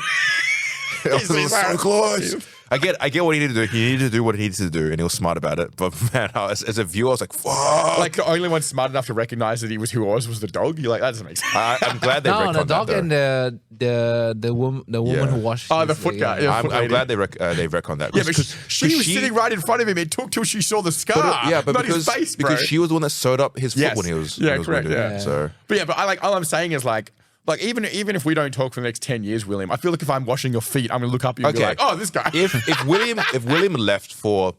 He's so close. I get what he needed to do. He needed to do what he needed to do, and he was smart about it. But man, as a viewer, I was like, "Fuck!" Like the only one smart enough to recognize that he was who was the dog. You're like, that doesn't make sense. I'm glad they retconned the dog that, and the woman who washed. The foot guy. Yeah, I'm glad they retconned that. Yeah, but she was sitting right in front of him. It took till she saw the scar. But not because, his face, bro. because she was the one that sewed up his foot when he was correct. wounded. So, but all I'm saying is like even if we don't talk for the next 10 years, William, I feel like if I'm washing your feet, I'm gonna look up at you and be like, oh, this guy. If William left for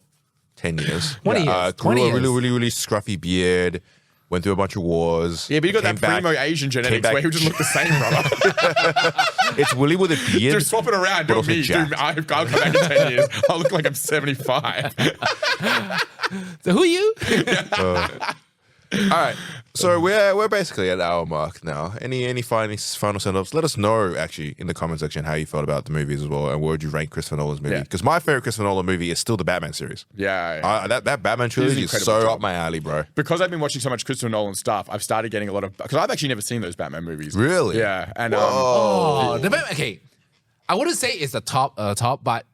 10 years, 20 years, grew a really scruffy beard, went through a bunch of wars. Yeah, but you got that primo Asian genetics where he would just look the same, brother. It's Willie with a beard. Just swap it around. Do me. I'll come back in 10 years. I'll look like I'm 75. So who are you? All right, so we're basically at our mark now. Any final send-offs? Let us know actually in the comment section how you felt about the movies as well, and where would you rank Christopher Nolan's movie? Because my favorite Christopher Nolan movie is still the Batman series. Yeah. That Batman trilogy is so up my alley, bro. Because I've been watching so much Christopher Nolan stuff, I've started getting a lot of because I've actually never seen those Batman movies. Really? Yeah. And the Batman. Okay, I wouldn't say it's the top, but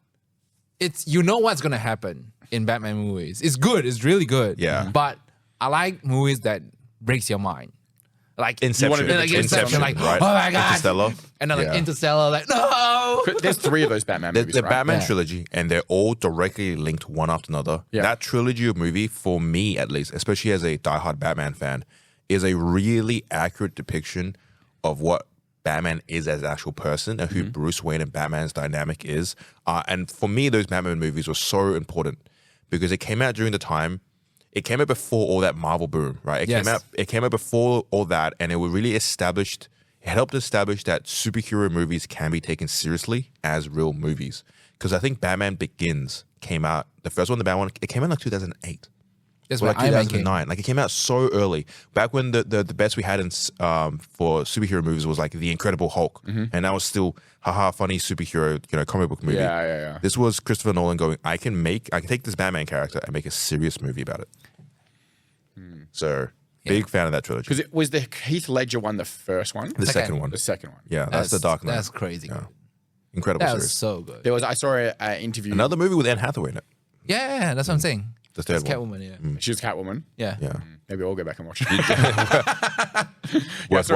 it's what's gonna happen in Batman movies. It's good. It's really good. Yeah. But I like movies that breaks your mind. Like Inception. Like, right? oh my God. Interstellar. And then like Interstellar, like, no. There's 3 of those Batman movies, The right? Batman trilogy, and they're all directly linked one after another. Yeah. That trilogy of movie, for me at least, especially as a diehard Batman fan, is a really accurate depiction of what Batman is as an actual person and who Bruce Wayne and Batman's dynamic is. And for me, those Batman movies were so important because it came out during the time. It came out before all that Marvel boom, right? It came out before all that, and it really helped establish that superhero movies can be taken seriously as real movies. Because I think Batman Begins came out, the first one, the Batman one, it came out in like 2008. That's or when like 2009. Like it came out so early. Back when the best we had in for superhero movies was like The Incredible Hulk, and that was still funny superhero comic book movie. Yeah. This was Christopher Nolan going, I can take this Batman character and make a serious movie about it. So big fan of that trilogy. Because it was the Heath Ledger one, the first one. The second one. The second one. Yeah, that's the Dark Knight. That's crazy. Yeah. Incredible That series. was so good. I saw an interview. Another movie with Anne Hathaway in it. Yeah, that's what I'm saying. The third That's one. Catwoman, yeah. She was Catwoman. Yeah. Yeah. Maybe I'll go back and watch it. Worth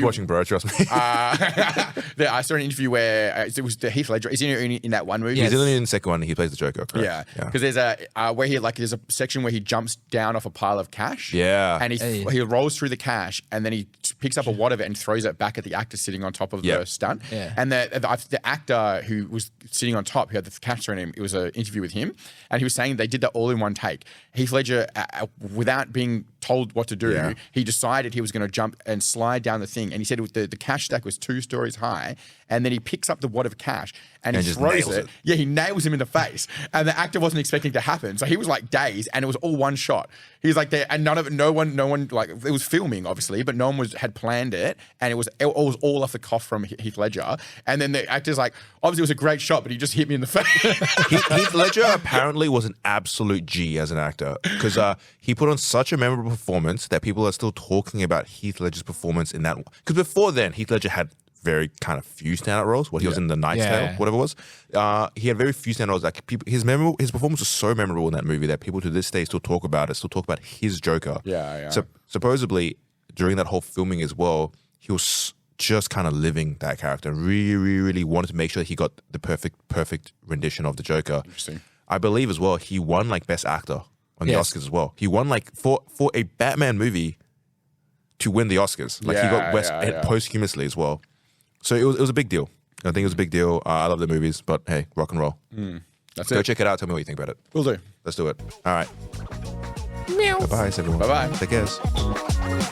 watching, bro. Trust me. I saw an interview where it was the Heath Ledger. Is he in that one movie? He's only in the second one. He plays the Joker. Correct? Yeah, because there's there's a section where he jumps down off a pile of cash. Yeah. and he rolls through the cash, and then he picks up a wad of it and throws it back at the actor sitting on top of the stunt. Yeah. And the actor who was sitting on top, who had the cash thrown at him, it was an interview with him, and he was saying they did that all in one take. Heath Ledger, without being told what to do, he decided he was going to jump and slide down the thing, and he said the cash stack was 2 stories high, and then he picks up the wad of cash and he just throws nails it. it. Yeah, he nails him in the face, and the actor wasn't expecting it to happen, so he was like dazed, and it was all one shot. He was like there, and no one like it was filming obviously, but no one had planned it, and it was all off the cuff from Heath Ledger, and then the actor's like, obviously it was a great shot, but he just hit me in the face. Heath Ledger apparently was an absolute G as an actor because he put on such a memorable performance that people are still talking about Heath Ledger's performance in that one. Because before then, Heath Ledger had very kind of few standout roles. He was in The Knight's Tale, whatever it was. He had very few standout roles. Like his performance was so memorable in that movie that people to this day still talk about it, still talk about his Joker. Yeah. So supposedly during that whole filming as well, he was just kind of living that character. Really, really, really wanted to make sure he got the perfect rendition of the Joker. Interesting. I believe as well, he won like Best Actor on the Oscars as well. He won like for a Batman movie to win the Oscars. Like he got posthumously as well. So it was a big deal. I think it was a big deal. I love the movies, but hey, rock and roll. That's Go it. check it out. Tell me what you think about it. Will do. Let's do it. All right. Meow. Bye-bye, everyone. Bye-bye. Take care.